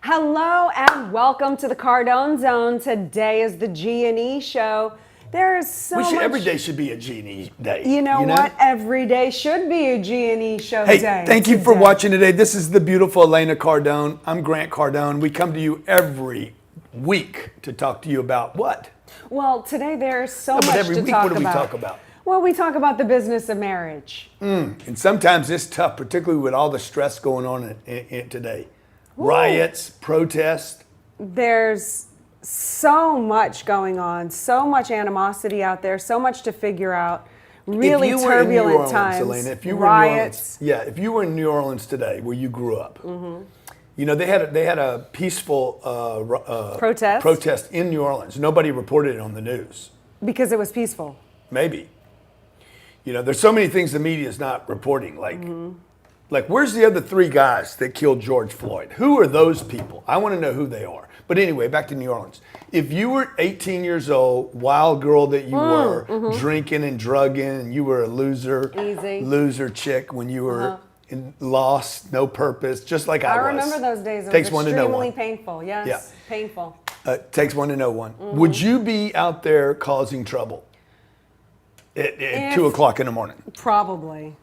Hello and welcome to the Cardone Zone. Today is the G&E Show. There is so much. Every day should be a G&E day. You know what? Every day should be a G&E Show hey, day. Thank you for watching today. This is the beautiful Elena Cardone. I'm Grant Cardone. We come to you every week to talk to you about what? Well, today there's so much every to week, talk what do we about. talk about? Well, we talk about the business of marriage. And sometimes it's tough, particularly with all the stress going on in today. Ooh. Riots, protests. There's so much going on, so much animosity out there, so much to figure out. Really turbulent times. Elena, if you were riots. In New Orleans, if you were in New Orleans today, where you grew up, you know they had a peaceful protest in New Orleans. Nobody reported it on the news because it was peaceful. Maybe. You know, there's so many things the media is not reporting. Like, where's the other three guys that killed George Floyd? Who are those people? I want to know who they are. But anyway, back to New Orleans. If you were 18 years old, wild girl that you were, drinking and drugging, and you were a loser chick when you were lost, no purpose, just like I was. I remember those days. It takes was one to know one. Extremely painful. Yes, painful. Takes one to know one. Would you be out there causing trouble at 2 o'clock in the morning? Probably.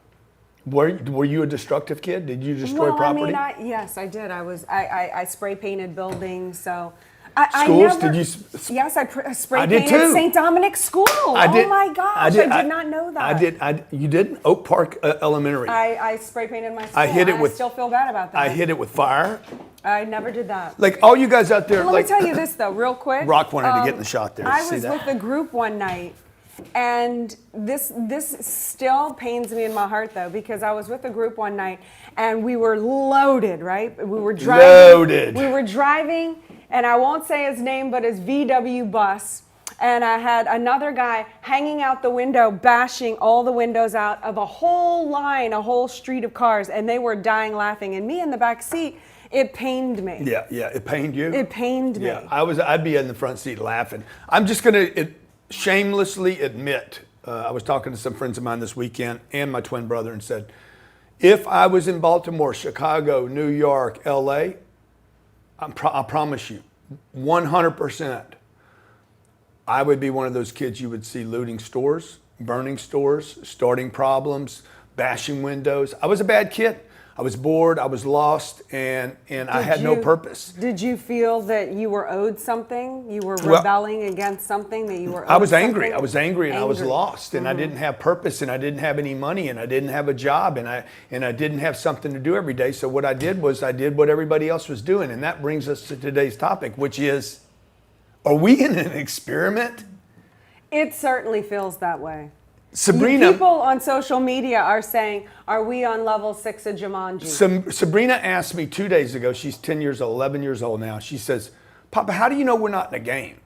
Were you a destructive kid? Did you destroy property? Yes, I did. I spray painted buildings. So schools? Did you? Yes, I spray painted St. Dominic's School. Oh my gosh, I did not know that. You didn't? Oak Park Elementary. I spray painted my school. I hit it with. I still feel bad about that. I hit it with fire. I never did that. Like all you guys out there. Let me tell you this though, real quick. Rock wanted to get in the shot there. I was with a group one night. And this still pains me in my heart though, because I was with a group one night and we were loaded, right? We were driving. Loaded. We were driving, and I won't say his name, but his VW bus. And I had another guy hanging out the window, bashing all the windows out of a whole line, a whole street of cars, and they were dying laughing. And me in the back seat, it pained me. Yeah, it pained you? It pained me. Yeah, I'd be in the front seat laughing. I'm just gonna shamelessly admit, I was talking to some friends of mine this weekend and my twin brother and said, if I was in Baltimore, Chicago, New York, LA, I promise you, 100%, I would be one of those kids you would see looting stores, burning stores, starting problems, bashing windows. I was a bad kid. I was bored, I was lost, and I had no purpose. Did you feel that you were owed something? You were rebelling against something that you were owed I was angry. something? I was angry and I was lost, and I didn't have purpose, and I didn't have any money, and I didn't have a job, and I didn't have something to do every day. So what I did was I did what everybody else was doing, and that brings us to today's topic, which is, are we in an experiment? It certainly feels that way. Sabrina, people on social media are saying, are we on level 6 of Jumanji? Sabrina asked me 2 days ago, she's 10 years old, 11 years old now. She says, Papa, how do you know we're not in a game?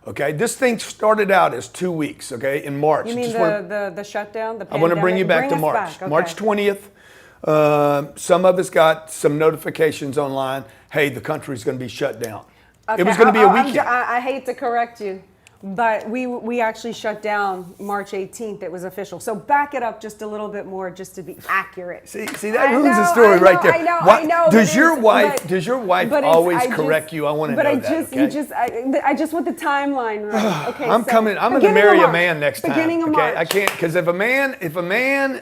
Okay, this thing started out as 2 weeks, okay, in March. You mean the shutdown, the pandemic? I want to bring you back to March. Okay. March 20th, some of us got some notifications online, hey, the country's going to be shut down. Okay. It was going to be a weekend. I hate to correct you. But we actually shut down March 18th. It was official. So back it up just a little bit more, just to be accurent. See that ruins the story right there. I know. Does your wife always correct you? I want to know that. I just want the timeline right. Okay. I'm going to marry a man next time. Beginning of March. I can't, because if a man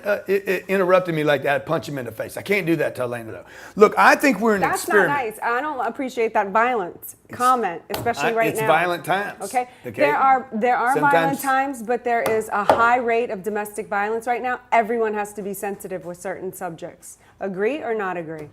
interrupted me like that, I'd punch him in the face. I can't do that to Elena though. Look, I think we're in an experiment. That's not nice. I don't appreciate that violent comment, especially right now. It's violent times. Okay. There are violent times, but there is a high rate of domestic violence right now. Everyone has to be sensitive with certain subjects. Agree or not agree?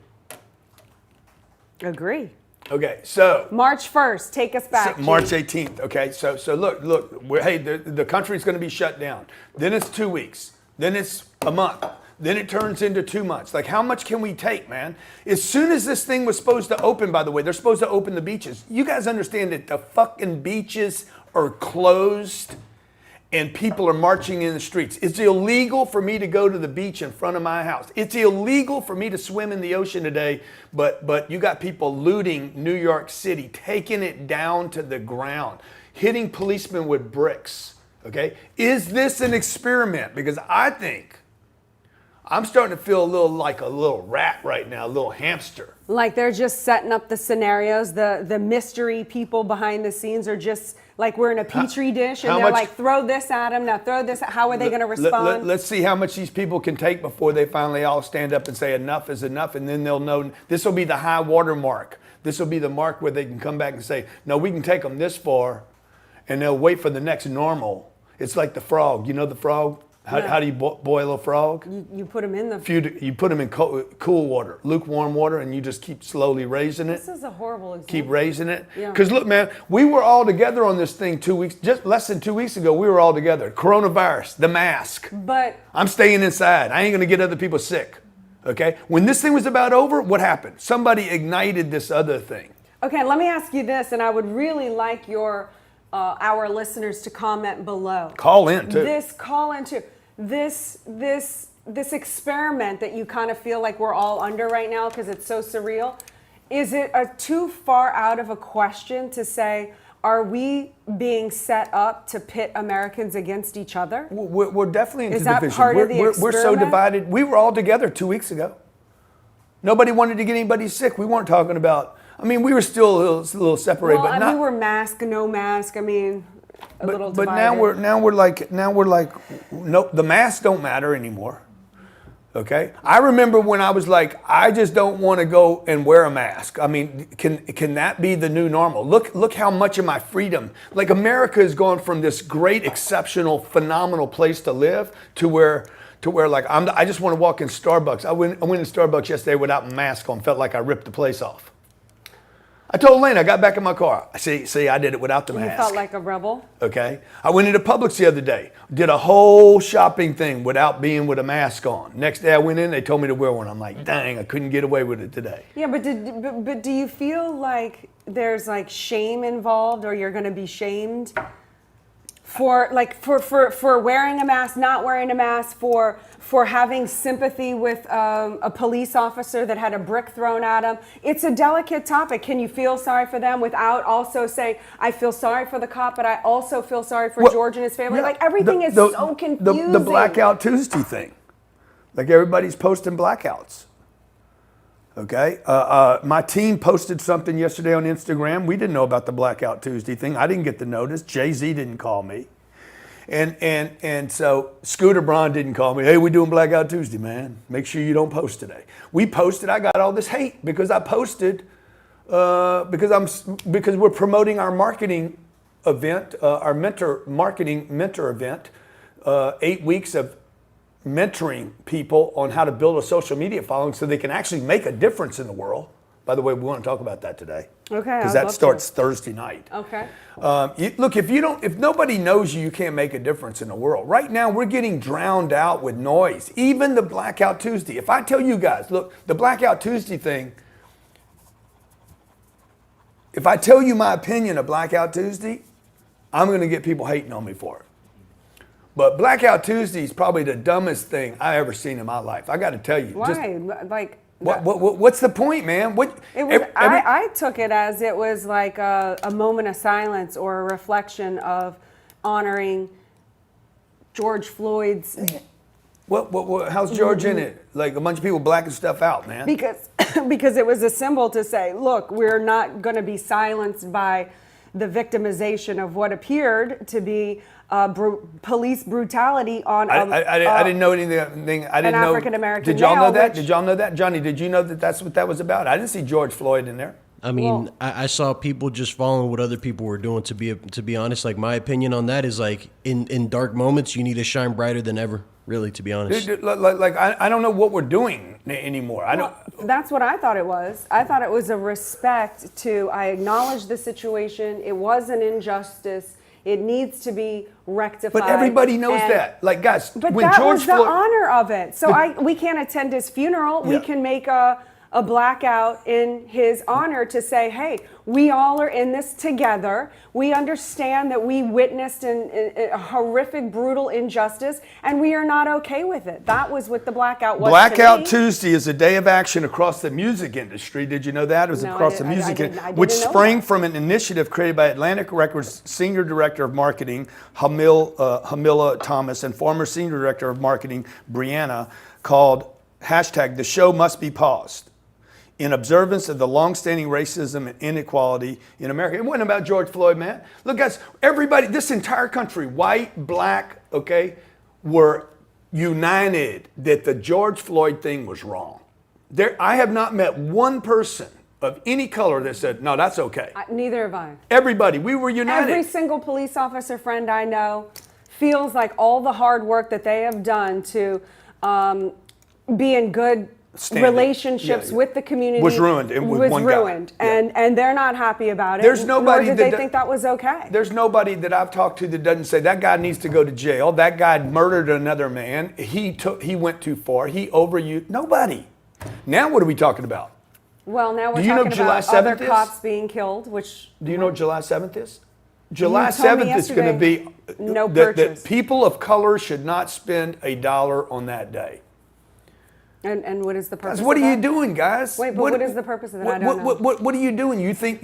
Agree. Okay, so March 1st, take us back. March 18th. Okay, so look. Hey, the country's going to be shut down. Then it's 2 weeks. Then it's a month. Then it turns into 2 months. Like, how much can we take, man? As soon as this thing was supposed to open, by the way, they're supposed to open the beaches. You guys understand that the fucking beaches are closed and people are marching in the streets. It's illegal for me to go to the beach in front of my house. It's illegal for me to swim in the ocean today, but you got people looting New York City, taking it down to the ground, hitting policemen with bricks, okay? Is this an experiment? Because I think I'm starting to feel a little rat right now, a little hamster. Like they're just setting up the scenarios. The mystery people behind the scenes are just like we're in a petri dish, and they're like, throw this at them, now throw this. How are they going to respond? Let's see how much these people can take before they finally all stand up and say enough is enough, and then they'll know this will be the high water mark. This will be the mark where they can come back and say, no, we can take them this far, and they'll wait for the next normal. It's like the frog. You know the frog? How do you boil a frog? You put them in You put them in cool water, lukewarm water, and you just keep slowly raising it. This is a horrible example. Keep raising it. Yeah. Because look, man, we were all together on this thing just less than 2 weeks ago. We were all together. Coronavirus, the mask. But I'm staying inside. I ain't going to get other people sick. Okay? When this thing was about over, what happened? Somebody ignited this other thing. Okay, let me ask you this, and I would really like our listeners to comment below. Call in too. This experiment that you kind of feel like we're all under right now because it's so surreal. Is it too far out of a question to say, are we being set up to pit Americans against each other? We're definitely into Is that division. part of the experiment? We're so divided. We were all together 2 weeks ago. Nobody wanted to get anybody sick. We weren't talking about. I mean, we were still a little separated, Well, but not. we were mask, no mask. I mean, a little But divided. now we're like no, the masks don't matter anymore. Okay, I remember when I was like, I just don't want to go and wear a mask. I mean, can that be the new normal? Look how much of my freedom, like America has gone from this great, exceptional, phenomenal place to live to where like I just want to walk in Starbucks. I went in Starbucks yesterday without a mask on, felt like I ripped the place off. I told Elena, I got back in my car. See, I did it without the mask. You felt like a rebel? Okay. I went into Publix the other day, did a whole shopping thing without being with a mask on. Next day I went in, they told me to wear one. I'm like, dang, I couldn't get away with it today. Yeah, but do you feel like there's like shame involved, or you're going to be shamed for wearing a mask, not wearing a mask, for having sympathy with a police officer that had a brick thrown at him? It's a delicate topic. Can you feel sorry for them without also saying, I feel sorry for the cop, but I also feel sorry for George and his family? Yeah, like everything is so confusing. The Blackout Tuesday thing. Like everybody's posting blackouts. Okay. My team posted something yesterday on Instagram. We didn't know about the Blackout Tuesday thing. I didn't get the notice. Jay-Z didn't call me. And so Scooter Braun didn't call me. Hey, we doing Blackout Tuesday, man. Make sure you don't post today. We posted. I got all this hate because I posted because we're promoting our marketing event, our mentor event, 8 weeks of mentoring people on how to build a social media following so they can actually make a difference in the world. By the way, we want to talk about that today. Okay. Because that starts Thursday night. Okay. Look, if nobody knows you, you can't make a difference in the world. Right now, we're getting drowned out with noise. Even the Blackout Tuesday. If I tell you guys, look, the Blackout Tuesday thing, if I tell you my opinion of Blackout Tuesday, I'm going to get people hating on me for it. But Blackout Tuesday is probably the dumbest thing I ever seen in my life. I got to tell you. Why? What's the point, man? I took it as it was like a moment of silence or a reflection of honoring George Floyd's. How's George in it? Like a bunch of people blacking stuff out, man. Because it was a symbol to say, look, we're not going to be silenced by the victimization of what appeared to be police brutality on I didn't know anything. I didn't know. African American. Did y'all know that? Did y'all know that, Johnny? Did you know that that's what that was about? I didn't see George Floyd in there. I mean, I saw people just following what other people were doing. To be honest, like my opinion on that is like in dark moments, you need to shine brighter than ever. Really, to be honest. I don't know what we're doing anymore. That's what I thought it was. I thought it was a respect to. I acknowledge the situation. It was an injustice. It needs to be rectified. But everybody knows that. Like, guys, but when that George was the Floyd, honor of it. So we can't attend his funeral. Yeah. We can make a a blackout in his honor to say, hey, we all are in this together. We understand that we witnessed a horrific, brutal injustice, and we are not okay with it. That was what the blackout was. Blackout Tuesday is a day of action across the music industry. Did you know that? It was No, across I the didn't- music I industry, didn't which know sprang that. from an initiative created by Atlantic Records Senior Director of Marketing, Hamila Thomas, and former Senior Director of Marketing, Brianna, called hashtag The Show Must Be Paused, in observance of the longstanding racism and inequality in America. It wasn't about George Floyd, man. Look, guys, everybody, this entire country, white, black, okay, were united that the George Floyd thing was wrong. I have not met one person of any color that said, no, that's okay. Neither have I. Everybody, we were united. Every single police officer friend I know feels like all the hard work that they have done to be in good relationships with the community was ruined. It was one guy. ruined, and they're not happy about it. There's nobody nor did that they think that was okay. There's nobody that I've talked to that doesn't say that guy needs to go to jail. That guy murdered another man. He went too far. He overused. Nobody. Now what are we talking about? Well, now we're Do you know talking July about other 7th is? cops being killed, which Do you know what July 7th is? July told me 7th is going to be yesterday, no that purchase. people of color should not spend $1 on that day. and what is the purpose? Guys, what of are you that? doing, guys? Wait, but what is the purpose of that? I don't know. What are you doing? You think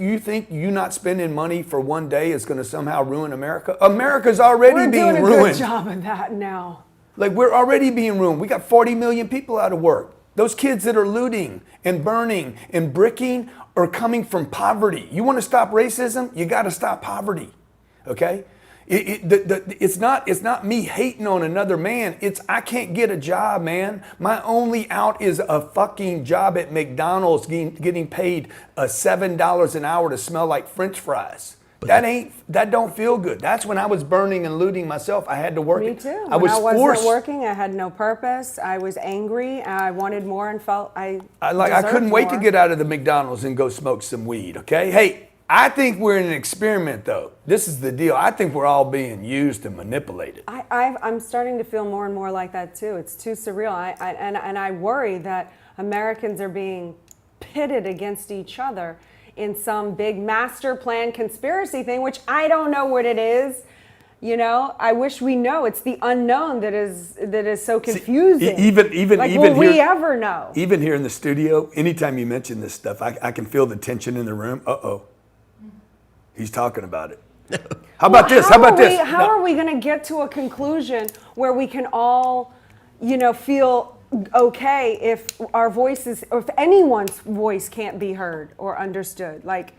you not spending money for one day is going to somehow ruin America? America's already We're being doing a ruined. good job of that now. Like, we're already being ruined. We got 40 million people out of work. Those kids that are looting and burning and bricking are coming from poverty. You want to stop racism? You got to stop poverty. Okay? It's not me hating on another man. It's I can't get a job, man. My only out is a fucking job at McDonald's getting paid $7 an hour to smell like French fries. That don't feel good. That's when I was burning and looting myself. I had to work. Me too. I was when I forced. wasn't working, I had no purpose. I was angry. I wanted more and felt I I couldn't wait to more. get out of the McDonald's and go smoke some weed. Okay, hey, I think we're in an experiment, though. This is the deal. I think we're all being used and manipulated. I'm starting to feel more and more like that too. It's too surreal. I worry that Americans are being pitted against each other in some big master plan conspiracy thing, which I don't know what it is. You know, I wish we know. It's the unknown that is so confusing. Even we here, ever know? Even here in the studio, anytime you mention this stuff, I can feel the tension in the room. He's talking about it. How about this? How Are we going to get to a conclusion where we can all, feel okay if our voices, or if anyone's voice can't be heard or understood? Like,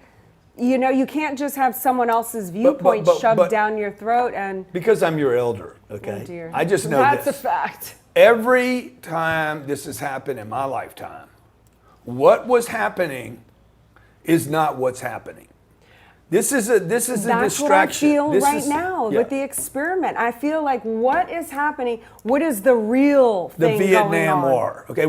you can't just have someone else's viewpoint shoved down your throat and. Because I'm your elder, okay? Oh dear. I just know That's this. a fact. Every time this has happened in my lifetime, what was happening is not what's happening. This is a distraction. That's what I feel right now with the experiment. I feel like what is happening? What is the real thing The Vietnam going on? War. Okay,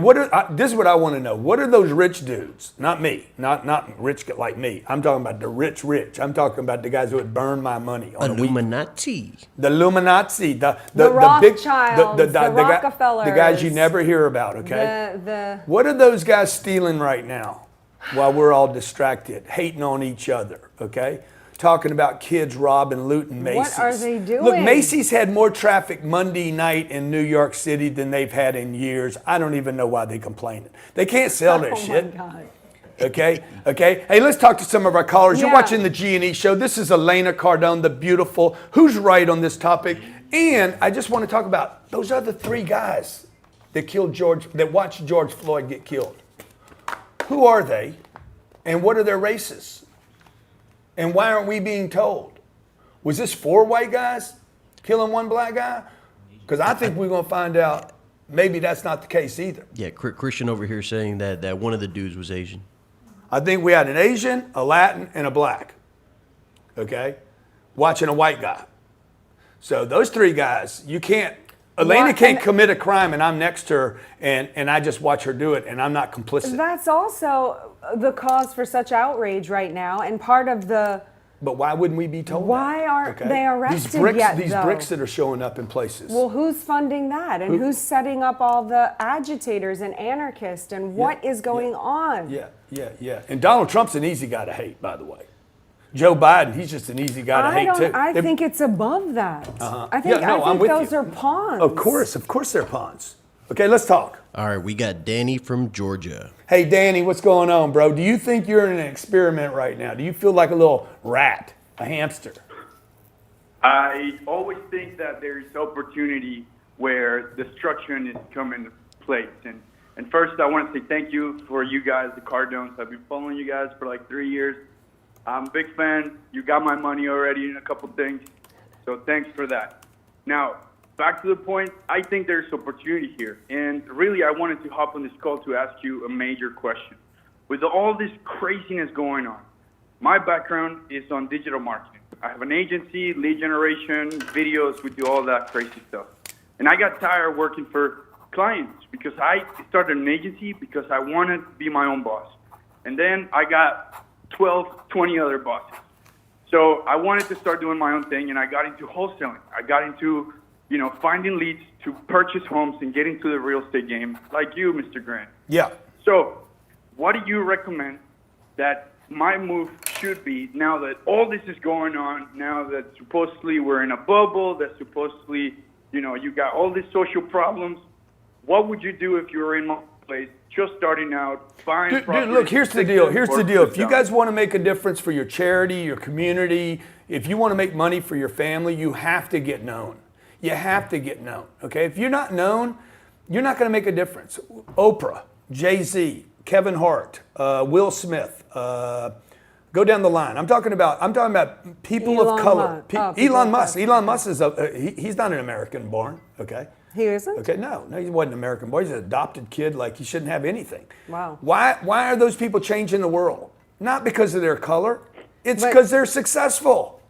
this is what I want to know. What are those rich dudes? Not me. Not rich like me. I'm talking about the rich. I'm talking about the guys who would burn my money on Illuminati. the Illuminati, the Rothschilds, the guy- Rockefellers. the guys you never hear about. Okay. What are those guys stealing right now? While we're all distracted, hating on each other, okay? Talking about kids robbing, looting Macy's. What are they doing? Look, Macy's had more traffic Monday night in New York City than they've had in years. I don't even know why they're complaining. They can't sell their shit. Oh my God. Okay. Hey, let's talk to some of our callers. You're Yeah. watching the G&E Show. This is Elena Cardone, the beautiful, who's right on this topic. And I just want to talk about those other three guys that watched George Floyd get killed. Who are they, and what are their races? And why aren't we being told? Was this 4 white guys killing 1 black guy? Because I think we're going to find out maybe that's not the case either. Yeah, Christian over here saying that one of the dudes was Asian. I think we had an Asian, a Latin, and a black, okay, watching a white guy. So those 3 guys, Elena can't commit a crime and I'm next to her and I just watch her do it and I'm not complicit. That's also the cause for such outrage right now, and part of the But why wouldn't we be told Why that? aren't they arrested these bricks, yet, These though? bricks that are showing up in places. Well, who's funding that? And who's setting up all the agitators and anarchists? And what is going on? Yeah. And Donald Trump's an easy guy to hate, by the way. Joe Biden, he's just an easy guy to hate, too. I think it's above that. I think, Yeah, no, I'm with those you. are pawns. Of course they're pawns. Okay, let's talk. All right, we got Danny from Georgia. Hey, Danny, what's going on, bro? Do you think you're in an experiment right now? Do you feel like a little rat, a hamster? I always think that there's opportunity where destruction is coming into place. And first, I want to say thank you for you guys, the Cardones. I've been following you guys for like 3 years. I'm a big fan. You got my money already in a couple things. So thanks for that. Now, back to the point, I think there's opportunity here. And really, I wanted to hop on this call to ask you a major question. With all this craziness going on, my background is on digital marketing. I have an agency, lead generation, videos, we do all that crazy stuff. And I got tired working for clients because I started an agency because I wanted to be my own boss. And then I got 12, 20 other bosses. So I wanted to start doing my own thing, and I got into wholesaling. I got into, finding leads to purchase homes and get into the real estate game, like you, Mr. Grant. Yeah. So what do you recommend that my move should be now that all this is going on, now that supposedly we're in a bubble, that supposedly, you got all these social problems? What would you do if you were in my place, just starting out, buying property? Dude, look, here's the deal. If you guys want to make a difference for your charity, your community, if you want to make money for your family, you have to get known. You have to get known, okay? If you're not known, you're not going to make a difference. Oprah, Jay-Z, Kevin Hart, Will Smith, go down the line. I'm talking about people of color. Elon Musk. Elon Musk is he's not an American born, okay? He isn't? Okay, no, he wasn't an American boy. He's an adopted kid, like he shouldn't have anything. Wow. Why are those people changing the world? Not because of their color. It's because they're successful.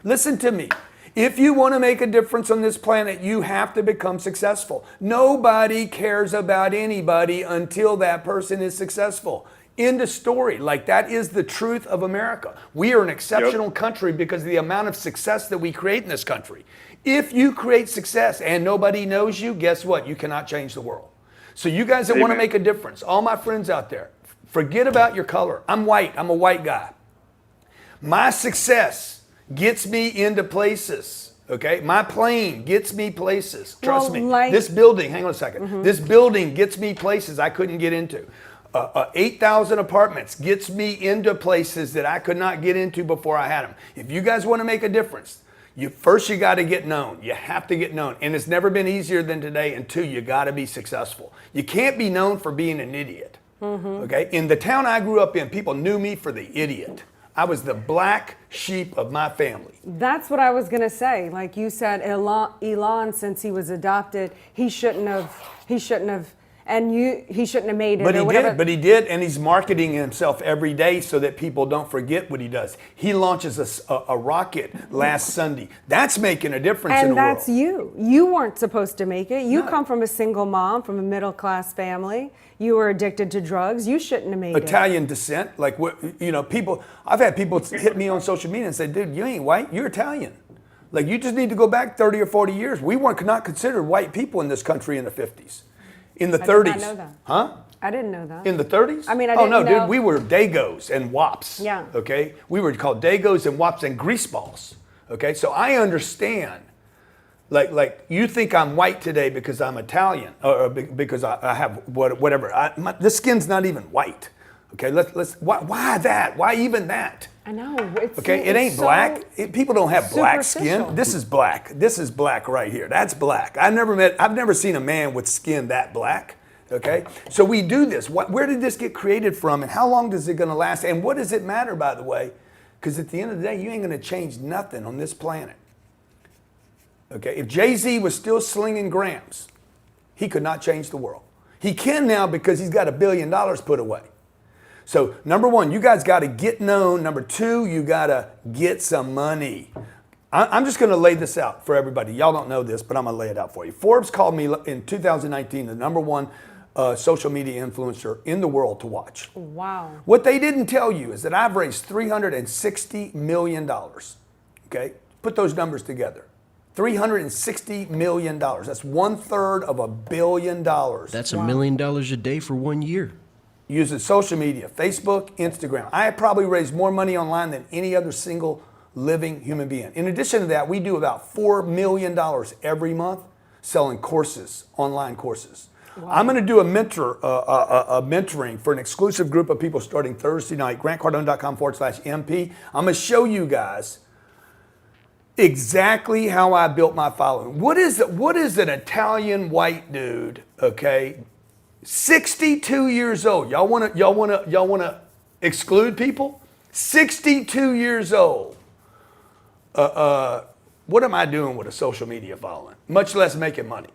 Listen to me. If you want to make a difference on this planet, you have to become successful. Nobody cares about anybody until that person is successful. End of story. Like, that is the truth of America. We are an exceptional country because of the amount of success that we create in this country. If you create success and nobody knows you, guess what? You cannot change the world. So you guys that want to make a difference, all my friends out there, forget about your color. I'm white. I'm a white guy. My success gets me into places, okay? My plane gets me places. Trust me. This building, hang on a second. This building gets me places I couldn't get into. 8,000 apartments gets me into places that I could not get into before I had them. If you guys want to make a difference, you got to get known. You have to get known. And it's never been easier than today. And 2, you got to be successful. You can't be known for being an idiot, okay? In the town I grew up in, people knew me for the idiot. I was the black sheep of my family. That's what I was going to say. Like you said, Elon, since he was adopted, he shouldn't have, he shouldn't have made it. But he did, and he's marketing himself every day so that people don't forget what he does. He launches a rocket last Sunday. That's making a difference in the world. And that's you. You weren't supposed to make it. You come from a single mom, from a middle-class family. You were addicted to drugs. You shouldn't have made Italian descent. Like, people, I've had people hit me on social media and say, dude, you ain't white, you're Italian. Like, you just need to go back 30 or 40 years. We were not considered white people in this country in the 50s. In the 30s. I did not know that. Huh? I didn't know that. In the 30s? I mean, I didn't know. Dude, we were Dagos and Wops. Yeah. Okay? We were called Dagos and Wops and greaseballs. Okay? So I understand. Like you think I'm white today because I'm Italian or because I have whatever. This skin's not even white. Okay? Why that? Why even that? I know. It ain't black. People don't have black skin. This is black. This is black right here. That's black. I've never seen a man with skin that black. Okay? So we do this. Where did this get created from, and how long is it going to last? And what does it matter, by the way? Because at the end of the day, you ain't going to change nothing on this planet. Okay? If Jay-Z was still slinging grams, he could not change the world. He can now because he's got $1 billion put away. So, number 1, you guys got to get known. Number 2, you got to get some money. I'm just going to lay this out for everybody. Y'all don't know this, but I'm going to lay it out for you. Forbes called me in 2019 the number 1 social media influencer in the world to watch. Wow. What they didn't tell you is that I've raised $360 million. Okay? Put those numbers together. $360 million. That's 1/3 of $1 billion. That's $1 million a day for 1 year. Using social media, Facebook, Instagram. I have probably raised more money online than any other single living human being. In addition to that, we do about $4 million every month selling courses, online courses. Wow. I'm going to do a mentoring for an exclusive group of people starting Thursday night, grantcardone.com/MP. I'm going to show you guys exactly how I built my following. What is an Italian white dude, okay, 62 years old. Y'all want to exclude people? 62 years old. What am I doing with a social media following? Much less making money.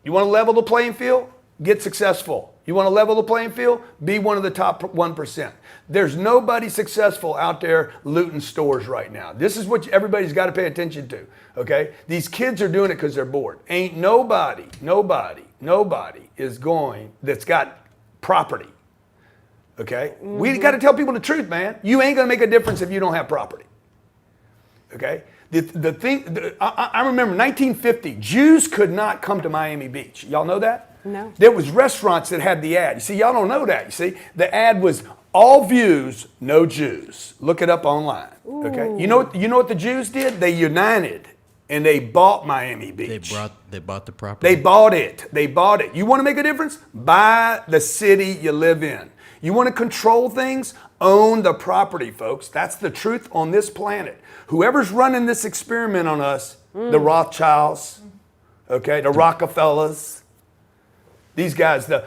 You want to level the playing field? Get successful. You want to level the playing field? Be one of the top 1%. There's nobody successful out there looting stores right now. This is what everybody's got to pay attention to, okay? These kids are doing it because they're bored. Ain't nobody is going that's got property, okay? Mm-hmm. We got to tell people the truth, man. You ain't going to make a difference if you don't have property, okay? I remember 1950, Jews could not come to Miami Beach. Y'all know that? No. There was restaurants that had the ad. You see, y'all don't know that. You see, the ad was all views, no Jews. Look it up online. Ooh. Okay. You know what the Jews did? They united and they bought Miami Beach. They bought the property. They bought it. You want to make a difference? Buy the city you live in. You want to control things? Own the property, folks. That's the truth on this planet. Whoever's running this experiment on us, the Rothschilds, okay, the Rockefellers, these guys, the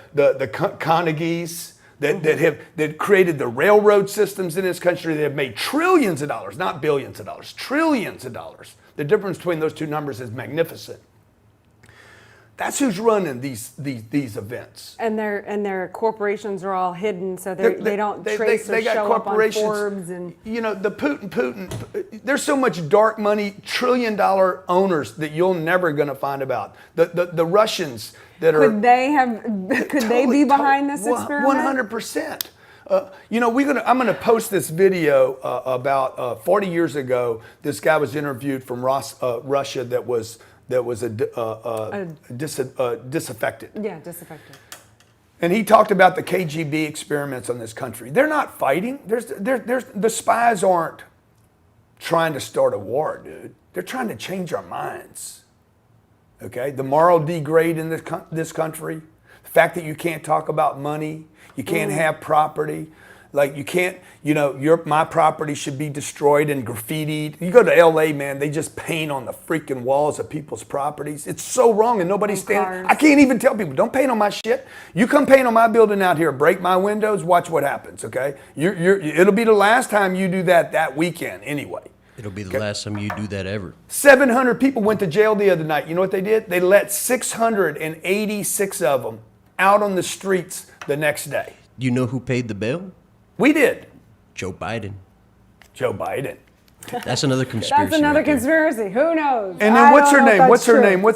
Carnegies that created the railroad systems in this country that have made trillions of dollars, not billions of dollars, trillions of dollars. The difference between those two numbers is magnificent. That's who's running these events. And their corporations are all hidden, so they don't trace or got show up on corporations. Forbes. And you know, the Putin. There's so much dark money, $trillion owners that you're never going to find about. The Russians that are. Could they be behind this experiment? 100%. You know, I'm going to post this video about 40 years ago. This guy was interviewed from Russia that was disaffected. Yeah, disaffected. And he talked about the KGB experiments on this country. They're not fighting. The spies aren't trying to start a war, dude. They're trying to change our minds. Okay? The moral degrade in this country, the fact that you can't talk about money, you can't have property. Like you can't, my property should be destroyed and graffitied. You go to LA, man, they just paint on the freaking walls of people's properties. It's so wrong and nobody's standing. I can't even tell people, don't paint on my shit. You come paint on my building out here, break my windows, watch what happens, okay? It'll be the last time you do that weekend anyway. It'll be the last time you do that ever. 700 people went to jail the other night. You know what they did? They let 686 of them out on the streets the next day. You know who paid the bail? We did. Joe Biden. Joe Biden. That's another conspiracy. That's another conspiracy. Who knows? And then what's her name? What's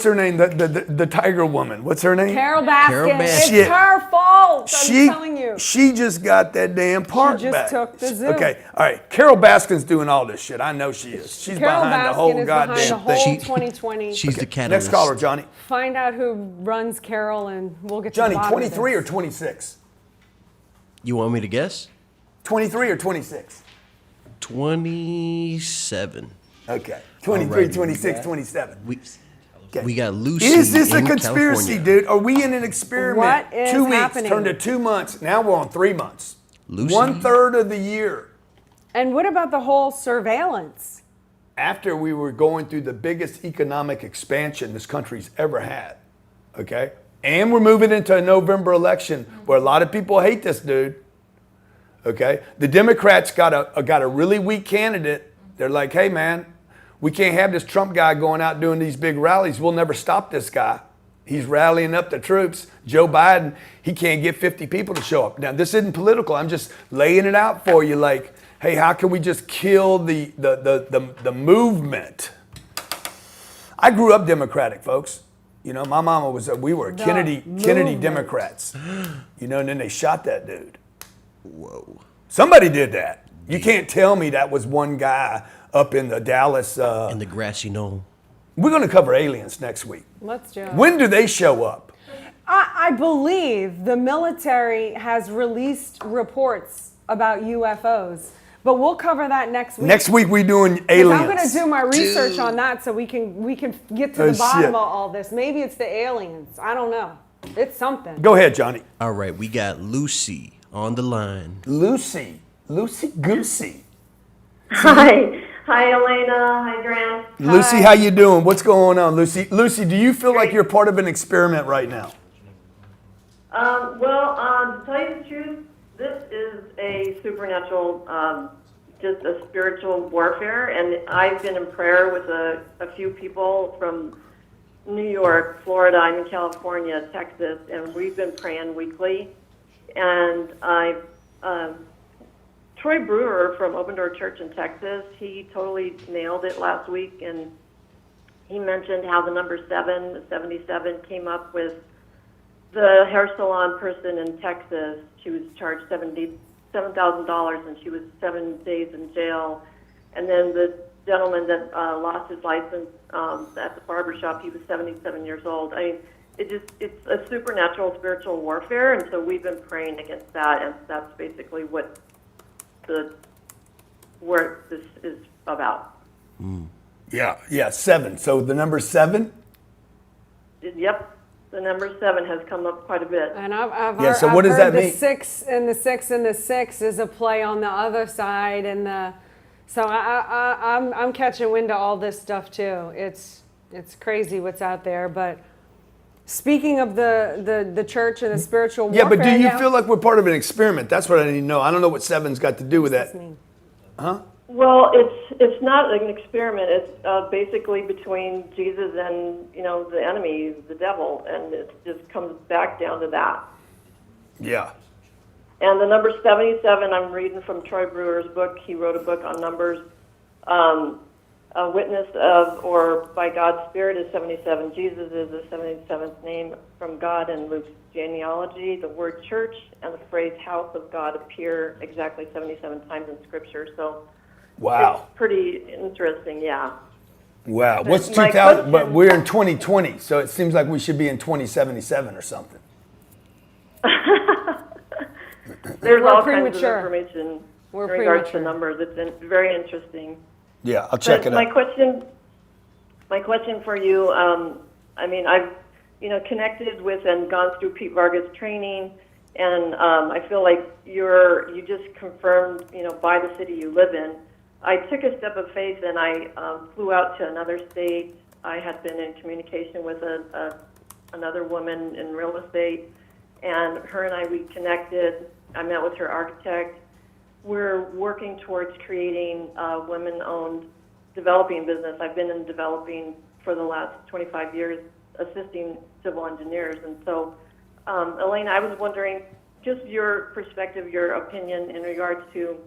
her name? The tiger woman. What's her name? Carol Baskin. Carol Baskin. It's her fault. I'm telling you. She just got that damn park She just back. took the zoo. Okay, all right. Carol Baskin's doing all this shit. I know she is. She's Carol behind Baskin the whole is goddamn behind the whole thing. 2020. She's the catalyst. Next caller, Johnny. Find out who runs Carol, and we'll get to Johnny, the bottom of 23 or this. 26? You want me to guess? 23 or 26? 27. Okay. 23, Alrighty. 26, 27. We got Lucy. Is this a in conspiracy, California. dude? Are we in an experiment? What is 2 weeks happening? turned to 2 months. Now we're on 3 months. Lucy? 1/3 of the year. And what about the whole surveillance? After we were going through the biggest economic expansion this country's ever had, okay? And we're moving into a November election where a lot of people hate this dude, okay? The Democrats got a really weak candidate. They're like, hey, man, we can't have this Trump guy going out doing these big rallies. We'll never stop this guy. He's rallying up the troops. Joe Biden, he can't get 50 people to show up. Now, this isn't political. I'm just laying it out for you like, hey, how can we just kill the movement? I grew up Democratic, folks. You know, my mama was, we were Kennedy movement. Democrats. You know, and then they shot that dude. Whoa. Somebody did that. You can't tell me that was one guy up in the Dallas. In the grassy knoll. We're going to cover aliens next week. Let's do it. When do they show up? I believe the military has released reports about UFOs, but we'll cover that next week. Next week we doing 'Cause aliens. I'm going to do my research on that so we can get to the bottom of all this. Maybe it's the aliens. I don't know. It's something. Go ahead, Johnny. All right, we got Lucy on the line. Lucy Goosey. Hi. Hi, Elena. Hi, Grant. Lucy, how you doing? What's going on, Lucy? Lucy, do you feel like you're part of an experiment right now? To tell you the truth, this is a supernatural, just a spiritual warfare, and I've been in prayer with a few people from New York, Florida, I'm in California, Texas, and we've been praying weekly. And Troy Brewer from Open Door Church in Texas, he totally nailed it last week, and he mentioned how the number 77, came up with the hair salon person in Texas. She was charged $7,000, and she was 7 days in jail. And then the gentleman that lost his license at the barbershop, he was 77 years old. I mean, it's a supernatural spiritual warfare, and so we've been praying against that, and that's basically what where this is about. Yeah, 7. So the number 7? Yep, the number 7 has come up quite a bit. And I've Yeah, heard, so what I've does heard that mean? the 6 and the 6 and the 6 is a play on the other side, and so I'm catching wind of all this stuff too. It's crazy what's out there. But speaking of the church and the spiritual warfare, Yeah, but do you feel like we're part of an experiment? That's what I need to know. I don't know what 7's got to do with that. Well, it's not an experiment. It's basically between Jesus and the enemy, the devil, and it just comes back down to that. Yeah. And the number 77, I'm reading from Troy Brewer's book. He wrote a book on numbers. A witness of or by God's Spirit is 77. Jesus is the 77th name from God in Luke's genealogy. The word church and the phrase house of God appear exactly 77 times in Scripture. So Wow. it's pretty interesting, yeah. Wow. What's My 2000? But question- we're in 2020, so it seems like we should be in 2077 or something. There's We're all premature. kinds of information We're in regards premature. to numbers. It's very interesting. Yeah, I'll check it My out. question for you. I mean, I've connected with and gone through Pete Vargas training, and I feel like you just confirmed by the city you live in. I took a step of faith and I flew out to another state. I had been in communication with another woman in real estate, and her and we connected. I met with her architect. We're working towards creating a women-owned developing business. I've been in developing for the last 25 years, assisting civil engineers. And so, Elena, I was wondering, just your perspective, your opinion in regards to,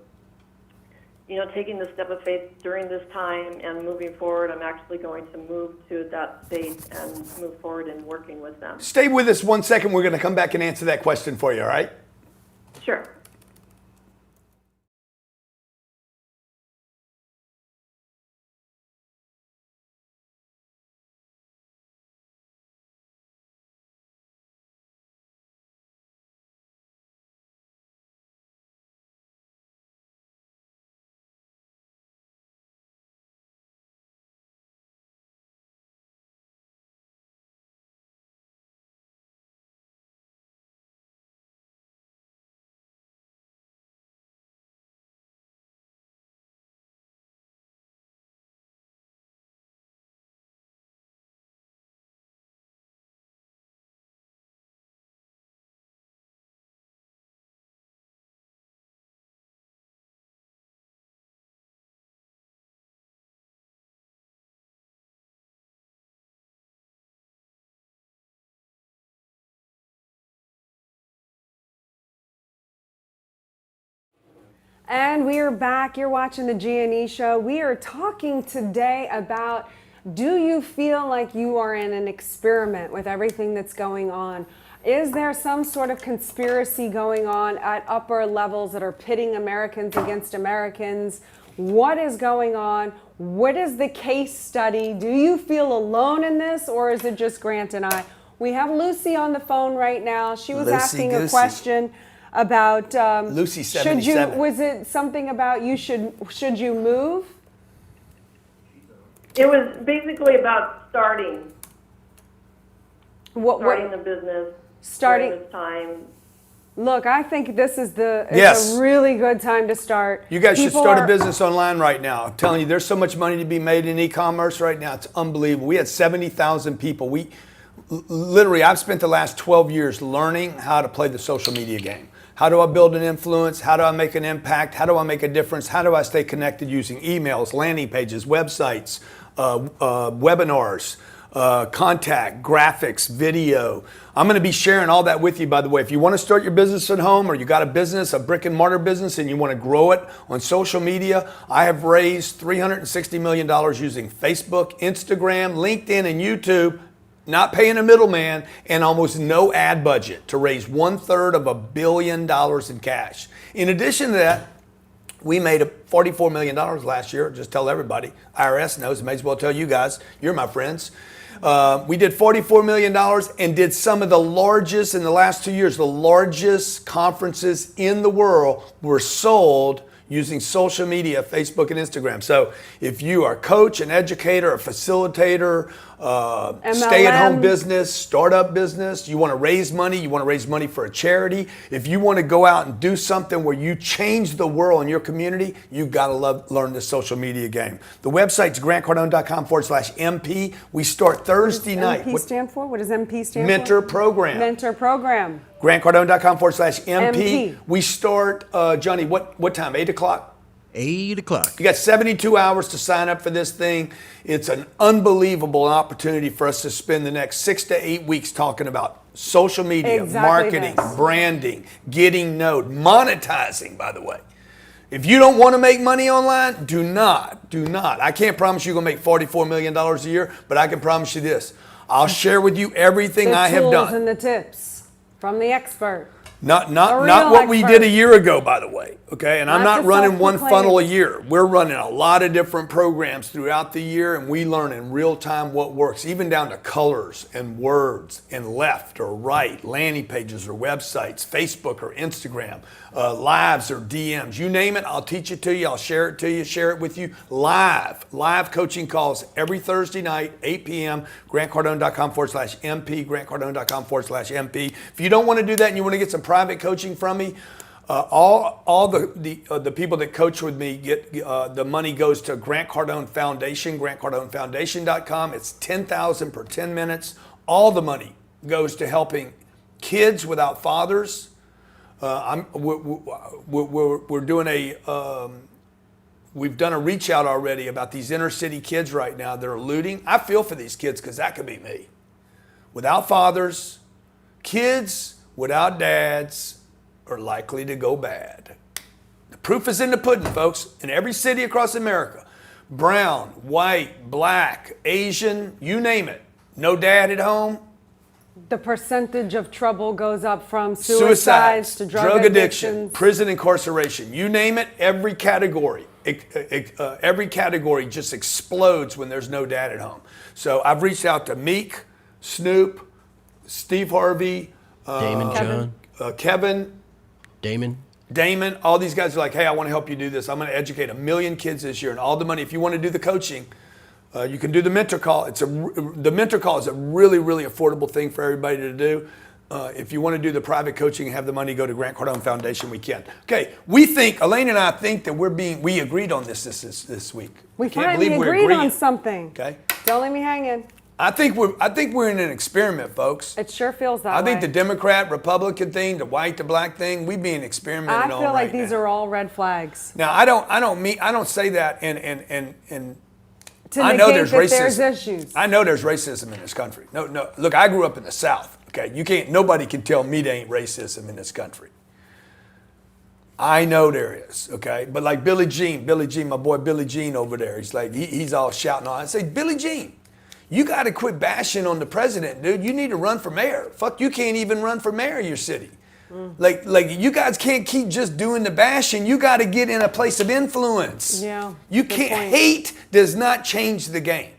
taking the step of faith during this time and moving forward. I'm actually going to move to that state and move forward in working with them. Stay with us 1 second. We're going to come back and answer that question for you, all right? Sure. And we are back. You're watching the G&E Show. We are talking today about Do you feel like you are in an experiment with everything that's going on? Is there some sort of conspiracy going on at upper levels that are pitting Americans against Americans? What is going on? What is the case study? Do you feel alone in this, or is it just Grant and I? We have Lucy on the phone right now. She was asking a question about Lucy 77. was it something about should you move? It was basically about starting What the business. starting? During this time. Look, I think this is Yes. a really good time to start. You guys should People start a are- business online right now. I'm telling you, there's so much money to be made in e-commerce right now. It's unbelievable. We had 70,000 people. Literally, I've spent the last 12 years learning how to play the social media game. How do I build an influence? How do I make an impact? How do I make a difference? How do I stay connected using emails, landing pages, websites, webinars, contact, graphics, video. I'm going to be sharing all that with you, by the way. If you want to start your business at home, or you got a business, a brick and mortar business, and you want to grow it on social media, I have raised $360 million using Facebook, Instagram, LinkedIn, and YouTube, not paying a middleman, and almost no ad budget to raise $1/3 of $1 billion in cash. In addition to that, we made $44 million last year. Just tell everybody. IRS knows. May as well tell you guys. You're my friends. We did $44 million and did some of the largest, in the last 2 years, the largest conferences in the world were sold using social media, Facebook and Instagram. So if you are a coach, an educator, a facilitator, stay-at-home business, startup business, you want to raise money for a charity, if you want to go out and do something where you change the world in your community, you've got to learn the social media game. The website's grantcardone.com/MP. We start Thursday night. MP What stand for? What does MP stand Mentor for? program. Mentor program. grantcardone.com/MP. MP. We start, Johnny, what time? 8 o'clock? 8 o'clock. You got 72 hours to sign up for this thing. It's an unbelievable opportunity for us to spend the next 6 to 8 weeks talking about social media, Exactly marketing, this. branding, getting known, monetizing, by the way. If you don't want to make money online, do not. I can't promise you're going to make $44 million a year, but I can promise you this. I'll share with you everything The I have tools done. and the tips from the expert. Not real what we expert. did a year ago, by the way. Okay, and I'm Not not the running one self-proclaimed. funnel a year. We're running a lot of different programs throughout the year, and we learn in real time what works, even down to colors and words and left or right, landing pages or websites, Facebook or Instagram, lives or DMs. You name it, I'll teach it to you. I'll share it to you, share it with you live coaching calls every Thursday night, 8 p.m. grantcardone.com/MP, grantcardone.com/MP. If you don't want to do that and you want to get some private coaching from me, all the people that coach with me get the money goes to Grant Cardone Foundation, grantcardonefoundation.com. It's $10,000 per 10 minutes. All the money goes to helping kids without fathers. We're doing we've done a reach out already about these inner city kids right now that are looting. I feel for these kids because that could be me. Without fathers, kids without dads are likely to go bad. The proof is in the pudding, folks. In every city across America, brown, white, black, Asian, you name it. No dad at home. The percentage of trouble goes up from suicides to drug addiction, addictions. prison incarceration, you name it, every category just explodes when there's no dad at home. So I've reached out to Meek, Snoop, Steve Harvey, Kevin. Damon, all these guys are like, hey, I want to help you do this. I'm going to educate 1 million kids this year, and all the money. If you want to do the coaching, you can do the mentor call. The mentor call is a really, really affordable thing for everybody to do. If you want to do the private coaching and have the money go to Grant Cardone Foundation, we can. Okay, Elaine and I think that we agreed on this week. We Can't finally believe we're agreed on agreeing. something. Okay, Don't leave me hanging. I think we're in an experiment, folks. It sure feels that I way. think the Democrat, Republican thing, the white to black thing, we being experimented on. I feel like right these now. are all red flags. Now I don't say that and To I know negate there's that racism. there's issues. I know there's racism in this country. No. Look, I grew up in the South. Okay, nobody can tell me there ain't racism in this country. I know there is, okay? But like Billie Jean, my boy Billie Jean over there, he's like, he's all shouting on. I say, Billie Jean, you got to quit bashing on the president, dude. You need to run for mayor. Fuck, you can't even run for mayor of your city. Like you guys can't keep just doing the bashing. You got to get in a place of influence. Yeah. You good can't, point. hate does not change the game.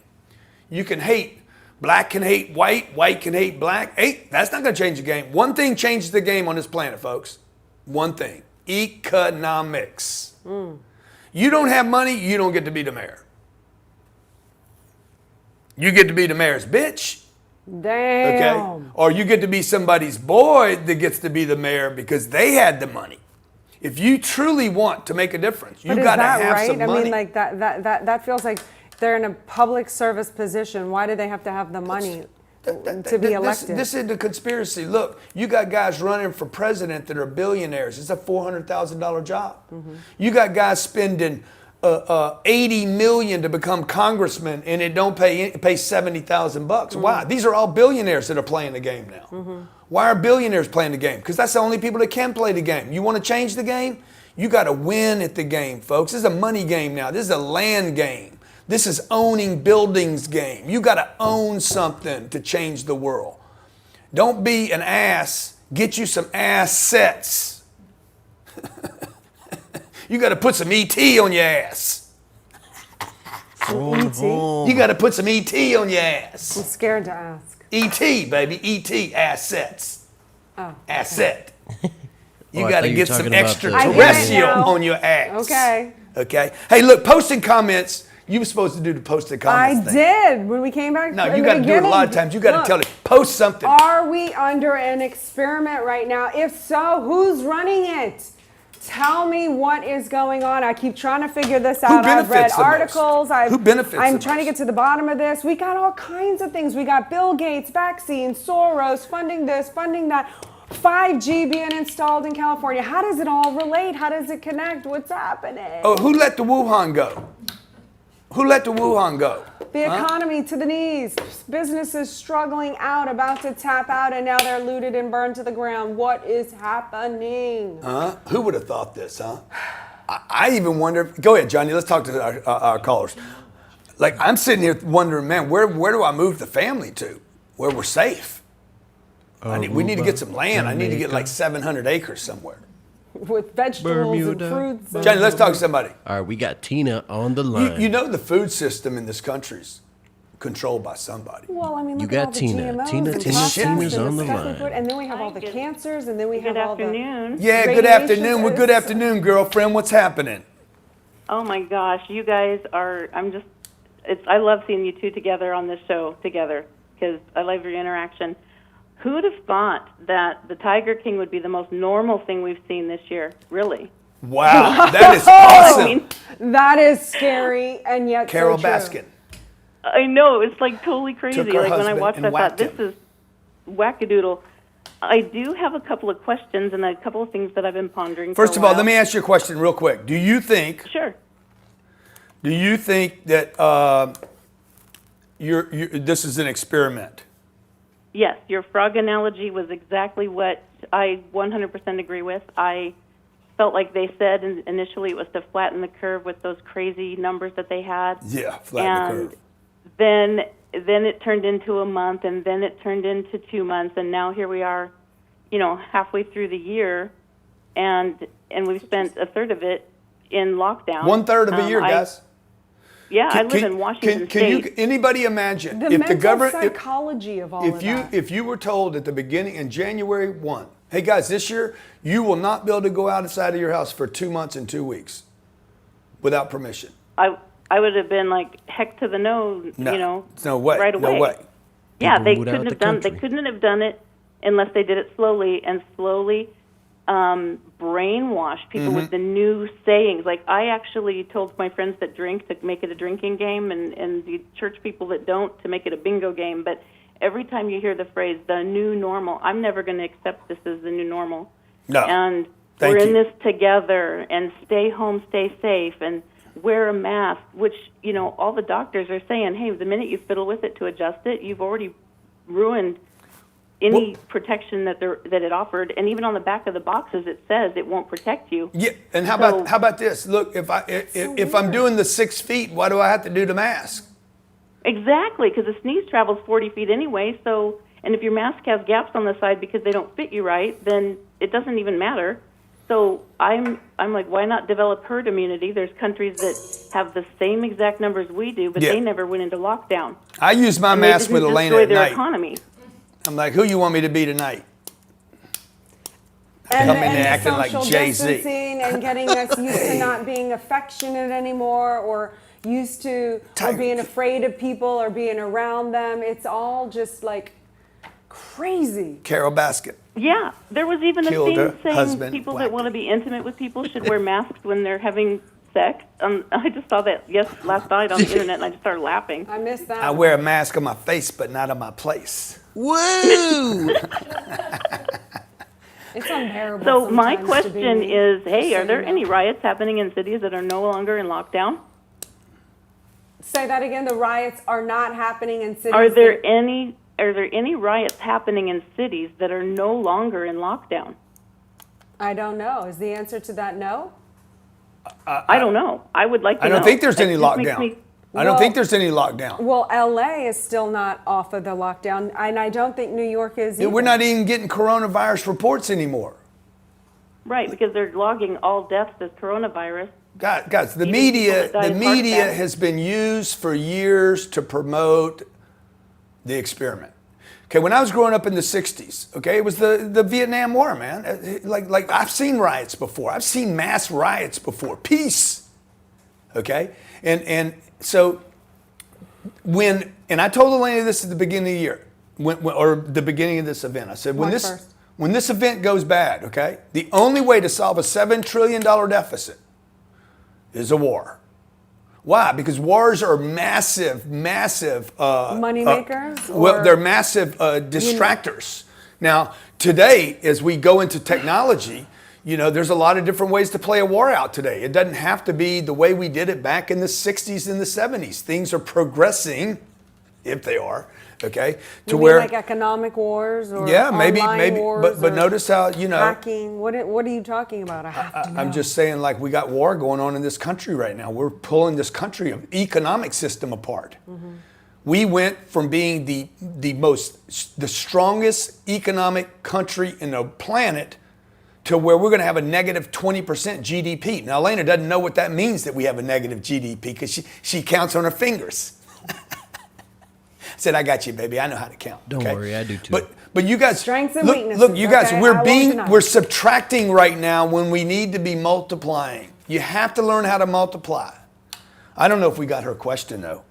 You can hate. Black can hate white, white can hate black. Hey, that's not going to change the game. One thing changes the game on this planet, folks. One thing. Economics. You don't have money, you don't get to be the mayor. You get to be the mayor's bitch. Damn. Okay? Or you get to be somebody's boy that gets to be the mayor because they had the money. If you truly want to make a difference, you But is got to that have right? some I money. mean, like that feels like they're in a public service position. Why do they have to have the money to be elected? This is the conspiracy. Look, you got guys running for president that are billionaires. It's a $400,000 job. You got guys spending $80 million to become congressman, and it don't pay $70,000. Why? These are all billionaires that are playing the game now. Why are billionaires playing the game? Because that's the only people that can play the game. You want to change the game? You got to win at the game, folks. This is a money game now. This is a land game. This is owning buildings game. You got to own something to change the world. Don't be an ass. Get you some assets. You got to put some ET on your ass. ET? You got to put some ET on your ass. I'm scared to ask. ET, baby. ET, assets. Oh. Asset. You Oh, I got thought to you were get some talking about the- extraterrestrial I get it now. on your ass. Okay. Okay. Hey, look, posting comments. You were supposed to do the posted comments I thing. did when we came back. No, in you the got to do it a lot of beginning. times. You got to Look, tell it. Post something. Are we under an experiment right now? If so, who's running it? Tell me what is going on. I keep trying to figure this out. I've read benefits the most? articles. Who benefits I'm the trying to most? get to the bottom of this. We got all kinds of things. We got Bill Gates, vaccines, Soros, funding this, funding that. 5G being installed in California. How does it all relate? How does it connect? What's happening? Oh, who let the Wuhan go? Who let the Wuhan go? The economy to the knees. Businesses struggling out, about to tap out, and now they're looted and burned to the ground. What is happening? Huh? Who would have thought this, huh? I even wonder. Go ahead, Johnny. Let's talk to our callers. Like, I'm sitting here wondering, man, where do I move the family to? Where we're safe? We need to get some land. I need to get like 700 acres somewhere. With vegetables Bermuda. and fruits. And Johnny, let's talk to somebody. All right, we got Tina on the line. You know the food system in this country's controlled by somebody. Well, I mean, You look at got all the Tina. GMOs Tina, and Tina, processed Tina's and on the disgusting line. food, and then we have all the cancers, and then we have Good all the. afternoon. Yeah, good Radiation afternoon. Well, good is- afternoon, girlfriend. What's happening? Oh my gosh, you guys are. I love seeing you two together on this show together because I love your interaction. Who would have thought that the Tiger King would be the most normal thing we've seen this year? Really? Wow, that is awesome. I mean, That is scary, and yet Carol so true. Baskin. I know it's like totally crazy. Took her Like when I husband watched and that, I thought whacked this is wackadoodle. I do have a couple of questions and a couple of things that I've been pondering. First for of a all, while. let me ask you a question real quick. Do you think Sure. that this is an experiment? Yes, your frog analogy was exactly what I 100% agree with. I felt like they said initially it was to flatten the curve with those crazy numbers that they had. Yeah, flatten the And curve. then it turned into a month, and then it turned into 2 months, and now here we are, halfway through the year, and we've spent a third of it in lockdown. 1/3 of a year, guys. I live in Washington State. Anybody imagine The if the mental government, psychology of all of that. if you were told at the beginning in January 1, hey guys, this year you will not be able to go outside of your house for 2 months and 2 weeks without permission. I would have been like, heck to the no, No way. right away. No way. Yeah, People they moved out couldn't the have done. They country. couldn't have done it unless they did it slowly and slowly brainwash people with the new sayings. Like I actually told my friends that drink to make it a drinking game, and the church people that don't to make it a bingo game. But every time you hear the phrase "the new normal," I'm never going to accept this as the new normal. No. And Thank we're in you. this together, and stay home, stay safe, and wear a mask, which, all the doctors are saying, hey, the minute you fiddle with it to adjust it, you've already ruined any protection that it offered, and even on the back of the boxes it says it won't protect you. Yeah, and how about this? Look, if I'm doing the 6 feet, why do I have to do the mask? Exactly, because the sneeze travels 40 feet anyway. So, and if your mask has gaps on the side because they don't fit you right, then it doesn't even matter. So I'm like, why not develop herd immunity? There's countries that have the same exact numbers we do, but they never went into lockdown. I use my mask with Elena at their night. economy. I'm like, who you want me to be tonight? And, Come in there the acting like social Jay-Z. distancing and getting us used to not being affectionate anymore, or used to or being afraid of people or being around them. It's all just like crazy. Carol Baskin. Yeah, there was even Killed her a thing saying husband, people whacked that want to be intimate with people should wear masks when they're having sex. I just saw that last night on the internet, and I just started laughing. I missed that. I wear a mask on my face, but not on my place. Woo! It's unbearable. So my sometimes to be question me. is, hey, So are there you know. any riots happening in cities that are no longer in lockdown? Say that again. The riots are not happening in cities. Are there any riots happening in cities that are no longer in lockdown? I don't know. Is the answer to that no? I don't know. I would like to I know. don't think there's It any just makes lockdown. me- I don't think there's any lockdown. Well, LA is still not off of the lockdown, and I don't think New York is either. We're not even getting coronavirus reports anymore. Right, because they're logging all deaths as coronavirus. Guys, the Even media, people that die the of heart media attack. has been used for years to promote the experiment. Okay, when I was growing up in the 60s, okay, it was the Vietnam War, man. Like I've seen riots before. I've seen mass riots before. Peace. Okay? And so and I told Elena this at the beginning of the year, or the beginning of this event. I said, when this event goes bad, okay, the only way to solve a $7 trillion deficit is a war. Why? Because wars are massive money makers. Well, they're massive distractors. Now, today, as we go into technology, there's a lot of different ways to play a war out today. It doesn't have to be the way we did it back in the 60s and the 70s. Things are progressing, if they are, okay, you mean like economic wars or maybe, wars but or notice how hacking. What are you talking about? I have to know. I'm just saying, like, we got war going on in this country right now. We're pulling this country economic system apart. Mm-hmm. We went from being the strongest economic country in the planet to where we're going to have a negative 20% GDP. Now, Elena doesn't know what that means, that we have a negative GDP, because she counts on her fingers. I said, I got you, baby. I know how to count. Don't worry, I do too. But you guys, Strengths and weaknesses, look, you guys, okay? we're subtracting right now when we need to be multiplying. You have to learn how to multiply. I don't know if we got her question though.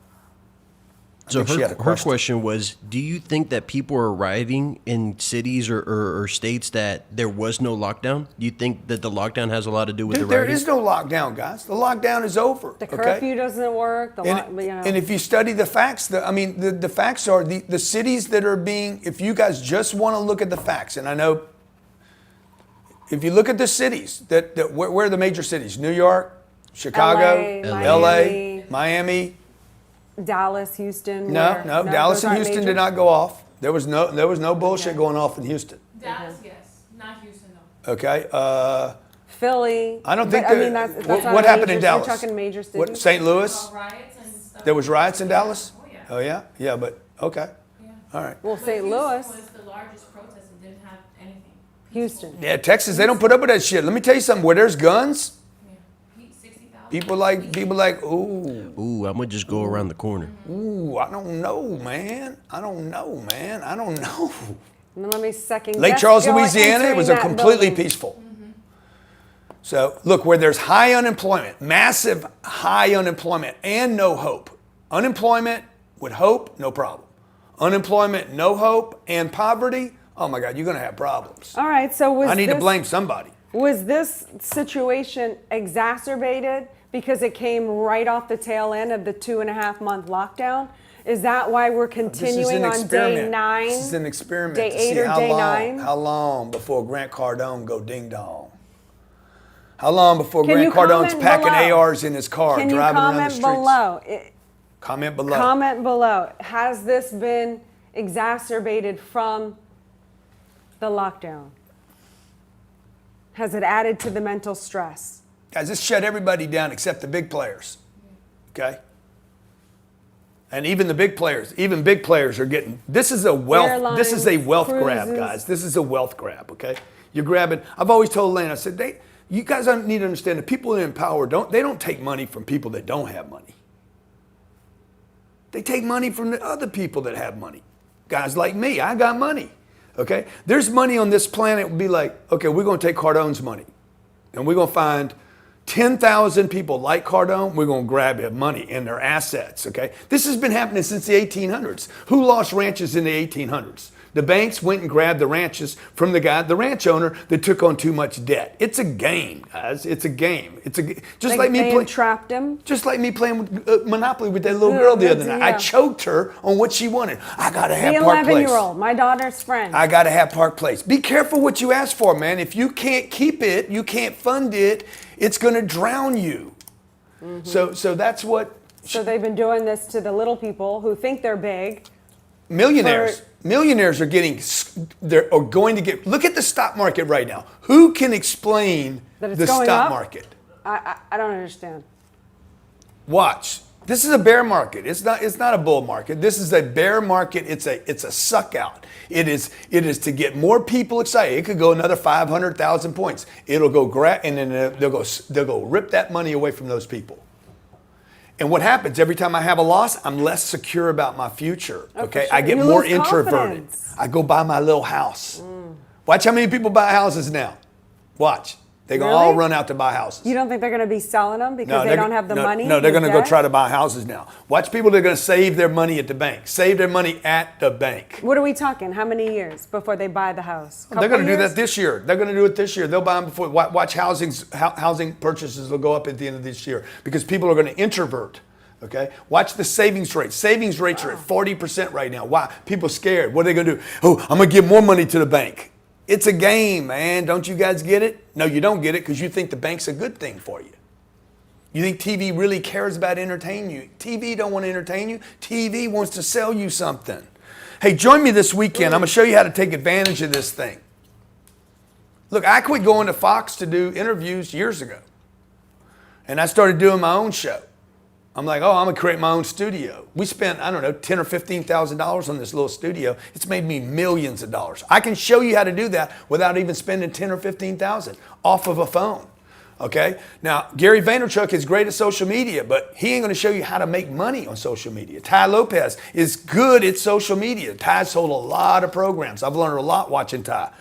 So her question was, do you think that people are rioting in cities or states that there was no lockdown? Do you think that the lockdown has a lot to do with the There rioting? is no lockdown, guys. The lockdown is over. The curfew doesn't work. And if you study the facts, the facts are the cities that are being, if you guys just want to look at the facts, and I know, if you look at the cities, where are the major cities? New York, Chicago, LA, Miami. Dallas, Houston. No, Dallas and Houston did not go off. There was no bullshit going off in Houston. Dallas, yes, not Houston though. Okay. Philly. I don't think that's not what happened in major, Dallas. You're talking major cities. What, St. Louis? Riots and stuff. There was riots in Dallas? Oh yeah. Oh yeah? Yeah, but okay. Yeah. All right. Well, But St. Houston Louis, was the largest protest and didn't have anything. Houston. Yeah, Texas, they don't put up with that shit. Let me tell you something. Where there's guns, 60,000. people like, ooh, Ooh, I'm gonna just go around the corner. I don't know, man. I don't know. Let me second Lake guess Charles, you Louisiana, it was a entering that completely building. peaceful. So look, where there's high unemployment, massive high unemployment and no hope. Unemployment with hope, no problem. Unemployment, no hope, and poverty, oh my God, you're gonna have problems. All right, so I need to blame somebody. Was this situation exacerbated because it came right off the tail end of the 2.5 month lockdown? Is that why we're continuing on day 9? This is an experiment Day to see 8 or day 9? how long before Grant Cardone go ding dong. How long before Can you Grant Cardone's comment packing below? ARs in his car, Can you driving around the comment streets? below? Comment below. Comment below. Has this been exacerbated from the lockdown? Has it added to the mental stress? Guys, this shut everybody down except the big players. Okay? And even the big players are getting, this is a wealth grab, cruises. guys. This is a wealth grab, okay? You're grabbing, I've always told Elena, I said, you guys need to understand the people in power they don't take money from people that don't have money. They take money from the other people that have money. Guys like me, I got money, okay? There's money on this planet would be like, okay, we're gonna take Cardone's money and we're gonna find 10,000 people like Cardone, we're going to grab their money and their assets, okay? This has been happening since the 1800s. Who lost ranches in the 1800s? The banks went and grabbed the ranches from the ranch owner that took on too much debt. It's a game, guys. It's a game. They entrapped him. Just like me playing Monopoly with that little girl the other night. Yeah. I choked her on what she wanted. I got to have The Park Place. 11-year-old, my daughter's friend. I got to have Park Place. Be careful what you ask for, man. If you can't keep it, you can't fund it, it's going to drown you. So that's what... So they've been doing this to the little people who think they're big. Millionaires are going to get, look at the stock market right now. Who can explain the stock market? I don't understand. Watch. This is a bear market. It's not a bull market. This is a bear market. It's a suck out. It is to get more people excited. It could go another 500,000 points. It'll go and then they'll go rip that money away from those people. And what happens every time I have a loss, I'm less secure about my future. Okay, sure. I get You more lose introverted. confidence. I go buy my little house. Watch how many people buy houses now. Watch. They're going to all run out to buy houses. You don't think they're going to be selling them because they don't have the money? No, they're going to go try to buy houses now. Watch people that are going to save their money at the bank. Save their money at the bank. What are we talking? How many years before they buy the house? They're going to do that this year. They're going to do it this year. They'll buy them before. Watch housing purchases will go up at the end of this year because people are going to introvert. Okay, watch the savings rate. Savings rates are at 40% right now. Why? People scared. What are they going to do? Oh, I'm going to give more money to the bank. It's a game, man. Don't you guys get it? No, you don't get it because you think the bank's a good thing for you. You think TV really cares about entertaining you. TV don't want to entertain you. TV wants to sell you something. Hey, join me this weekend. I'm going to show you how to take advantage of this thing. Look, I quit going to Fox to do interviews years ago. And I started doing my own show. I'm like, I'm going to create my own studio. We spent, I don't know, $10,000 or $15,000 on this little studio. It's made me millions of dollars. I can show you how to do that without even spending $10,000 or $15,000 off of a phone. Okay? Now, Gary Vaynerchuk is great at social media, but he ain't going to show you how to make money on social media. Ty Lopez is good at social media. Ty's sold a lot of programs. I've learned a lot watching Ty.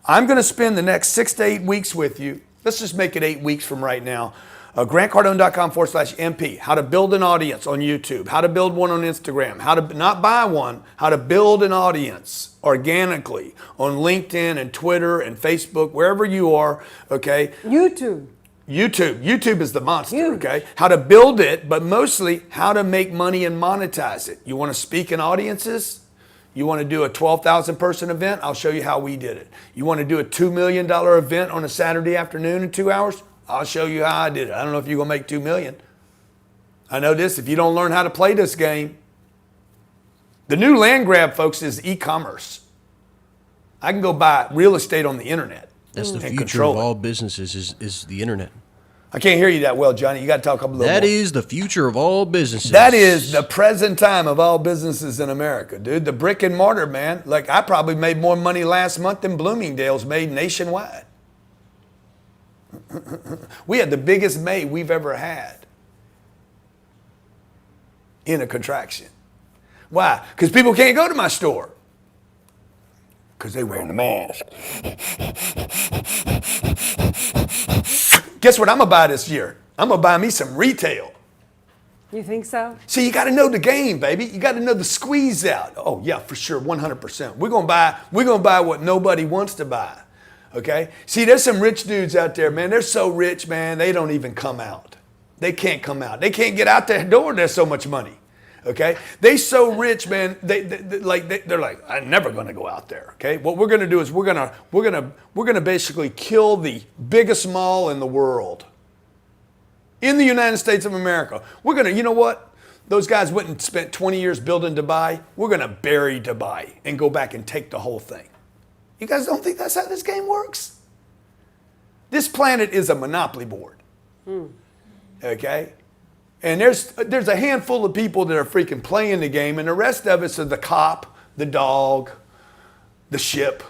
I'm going to spend the next 6 to 8 weeks with you. Let's just make it 8 weeks from right now. grantcardone.com/MP, how to build an audience on YouTube, how to build one on Instagram, how to not buy one, how to build an audience organically on LinkedIn and Twitter and Facebook, wherever you are, okay? YouTube is the monster, okay? How to build it, but mostly how to make money and monetize it. You want to speak in audiences? You want to do a 12,000 person event? I'll show you how we did it. You want to do a $2 million event on a Saturday afternoon in 2 hours? I'll show you how I did it. I don't know if you're going to make $2 million. I know this, if you don't learn how to play this game. The new land grab, folks, is e-commerce. I can go buy real estate on the internet. That's the future of all businesses is the internet. I can't hear you that well, Johnny. You got to talk a little more. That is the future of all businesses. That is the present time of all businesses in America, dude. The brick and mortar, man. Like, I probably made more money last month than Bloomingdale's made nationwide. We had the biggest May we've ever had in a contraction. Why? Because people can't go to my store. Because they're wearing the mask. Guess what I'm going to buy this year? I'm going to buy me some retail. You think so? See, you got to know the game, baby. You got to know the squeeze out. Oh, yeah, for sure, 100%. We're going to buy what nobody wants to buy. Okay? See, there's some rich dudes out there, man. They're so rich, man, they don't even come out. They can't come out. They can't get out that door. There's so much money. Okay? They so rich, man. They're like, I'm never going to go out there. Okay? What we're going to do is we're going to basically kill the biggest mall in the world. In the United States of America. We're going to, you know what? Those guys went and spent 20 years building Dubai. We're going to bury Dubai and go back and take the whole thing. You guys don't think that's how this game works? This planet is a monopoly board. Okay? And there's a handful of people that are freaking playing the game, and the rest of us are the cop, the dog, the ship.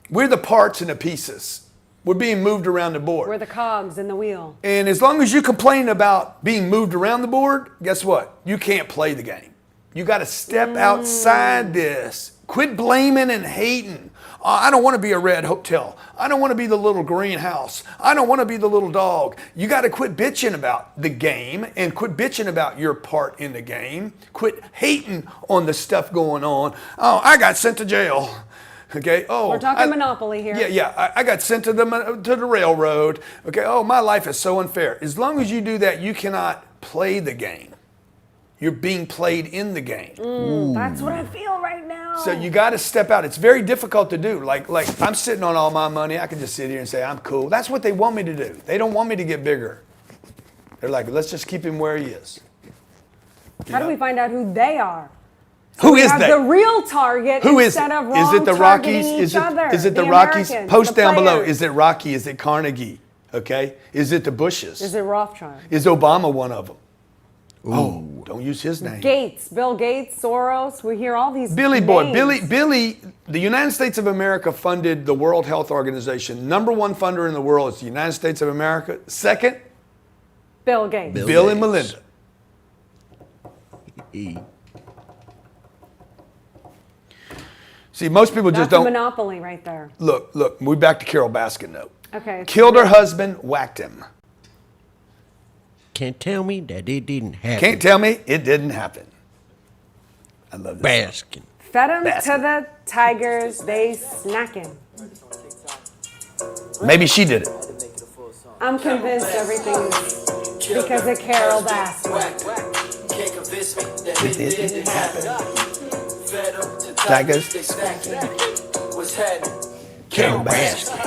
We're the parts and the pieces. We're being moved around the board. We're the cogs in the wheel. And as long as you complain about being moved around the board, guess what? You can't play the game. You got to step outside this. Quit blaming and hating. I don't want to be a red hotel. I don't want to be the little greenhouse. I don't want to be the little dog. You got to quit bitching about the game and quit bitching about your part in the game. Quit hating on the stuff going on. Oh, I got sent to jail. Okay. Oh, we're talking Monopoly here. Yeah. I got sent to the railroad. Okay. Oh, my life is so unfair. As long as you do that, you cannot play the game. You're being played in the game. That's what I feel right now. So you got to step out. It's very difficult to do. Like I'm sitting on all my money. I can just sit here and say I'm cool. That's what they want me to do. They don't want me to get bigger. They're like, let's just keep him where he is. How do we find out who they are? Who is they? The real target Who is instead it? of wrong Is it the Rockies? targeting each other. Is it the The Rockies? Americans, Post the down below. players. Is it Rocky? Is it Carnegie? Okay. Is it the Bushes? Is it Rothschild? Is Obama one of them? Oh, don't use his name. Gates, Bill Gates, Soros. We hear all these Billy names. Boy, Billy, the United States of America funded the World Health Organization. Number one funder in the world is the United States of America. Second, Bill Gates. Bill and Melinda. See, most people just That's a don't. monopoly right there. Look, we're back to Carol Baskin though. Okay. Killed her husband, whacked him. Can't tell me that it didn't happen. Can't tell me it didn't happen. I love this. Baskin. Fed them Basket. to the tigers, they snacking. Maybe she did it. I'm convinced everything is because of Carol Baskin. It didn't happen. Tigers. Carol Baskin.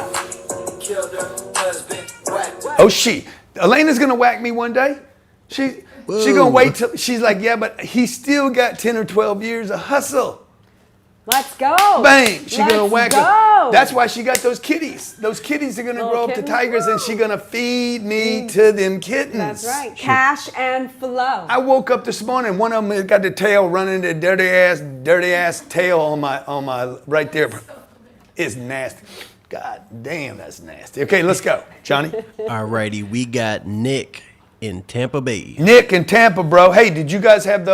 Oh, Elena's gonna whack me one day. She gonna wait till she's like, yeah, but he still got 10 or 12 years of hustle. Let's go. Bang! She gonna whack go. him. That's why she got those kitties. Those kitties are gonna Little grow up to kittens. tigers, and she gonna feed me to them kittens. That's right. Cash and flow. I woke up this morning. One of them got the tail running, the dirty ass tail on my right there. It's nasty. God damn, that's nasty. Okay, let's go, Johnny. Alrighty, we got Nick in Tampa Bay. Nick in Tampa, bro. Hey, did you guys have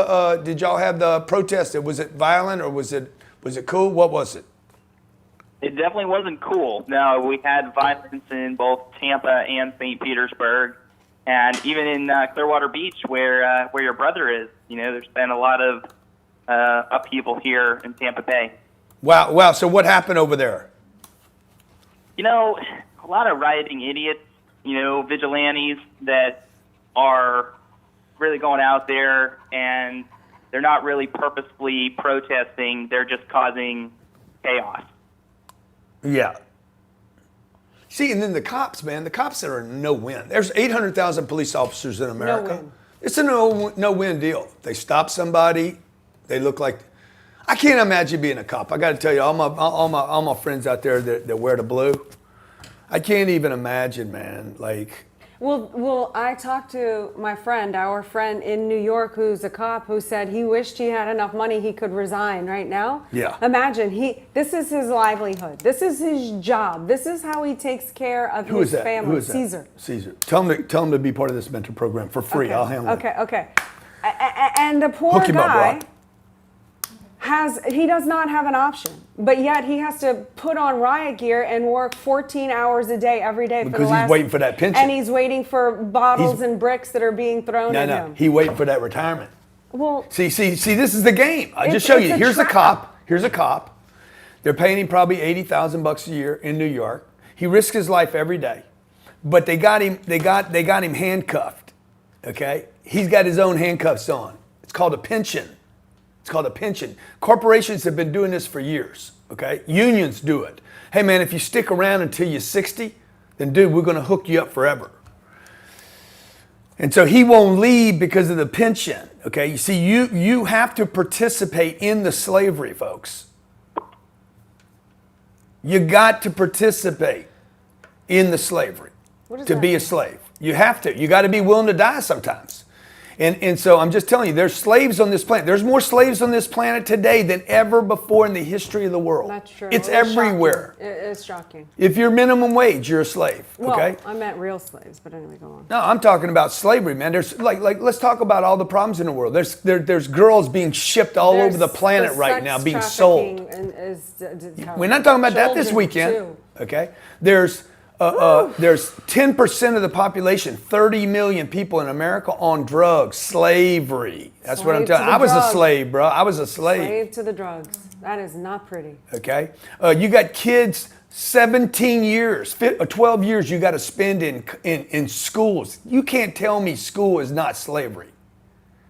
did y'all have the protest? Was it violent or was it cool? What was it? It definitely wasn't cool. No, we had violence in both Tampa and St. Petersburg, and even in Clearwater Beach, where your brother is. You know, there's been a lot of upheaval here in Tampa Bay. Wow. So what happened over there? You know, a lot of rioting idiots, you know, vigilantes that are really going out there and they're not really purposefully protesting. They're just causing chaos. Yeah. See, and then the cops, man, the cops are a no-win. There's 800,000 police officers in America. No-win. It's a no-win deal. They stop somebody, they look like. I can't imagine being a cop. I got to tell you, all my friends out there that wear the blue, I can't even imagine, man. Like. Well, I talked to our friend in New York who's a cop who said he wished he had enough money he could resign right now. Yeah. Imagine, this is his livelihood. This is his job. This is how he takes care of Who his is that? family. Who is that? Caesar. Tell him to be part of this mentor program for free. Okay. I'll handle it. Okay. And the poor Hook him up, guy Rock. he does not have an option, but yet he has to put on riot gear and work 14 hours a day every day Because he's waiting for that pension. And he's waiting for bottles and bricks that are being thrown at him. He waiting for that retirement. Well, See, this is the game. I just show it's you. a Here's a trap. cop. Here's a cop. They're paying him probably $80,000 a year in New York. He risks his life every day, but they got him handcuffed. Okay, he's got his own handcuffs on. It's called a pension. Corporations have been doing this for years. Okay, unions do it. Hey man, if you stick around until you're 60, then dude, we're going to hook you up forever. And so he won't leave because of the pension. Okay, you see, you have to participate in the slavery, folks. You got to participate in the slavery to be a slave. You have to. You got to be willing to die sometimes. And so I'm just telling you, there's slaves on this planet. There's more slaves on this planet today than ever before in the history of the world. That's true. It's everywhere. Shocking. It is shocking. If you're minimum wage, you're a slave. Well, okay? I meant real slaves, but anyway, go on. No, I'm talking about slavery, man. There's like let's talk about all the problems in the world. There's girls being shipped all over the planet right now, being sold. We're not talking about that this weekend. Too. Okay? There's 10% of the population, 30 million people in America on drugs, slavery. That's what I'm telling you. I was a slave, bro. I was a slave. Slave to the drugs. That is not pretty. Okay? You got kids, 17 years, 12 years you got to spend in schools. You can't tell me school is not slavery.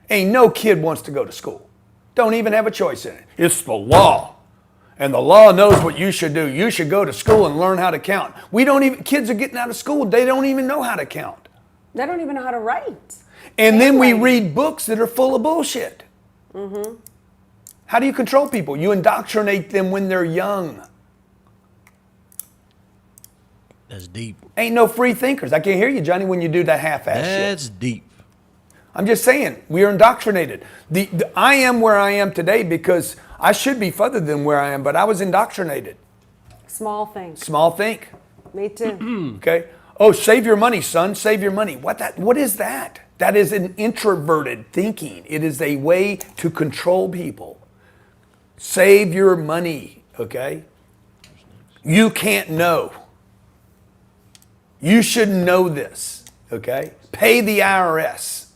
Ain't no kid wants to go to school. Don't even have a choice in it. It's the law. And the law knows what you should do. You should go to school and learn how to count. Kids are getting out of school, they don't even know how to count. They don't even know how to write. And then we read books that are full of bullshit. Mm-hmm. How do you control people? You indoctrinate them when they're young. That's deep. Ain't no free thinkers. I can't hear you, Johnny, when you do that half-ass shit. That's deep. I'm just saying, we are indoctrinated. I am where I am today because I should be further than where I am, but I was indoctrinated. Small things. Small think. Me too. Okay. Oh, save your money, son. Save your money. What is that? That is an introverted thinking. It is a way to control people. Save your money. Okay. You can't know. You should know this. Okay. Pay the IRS.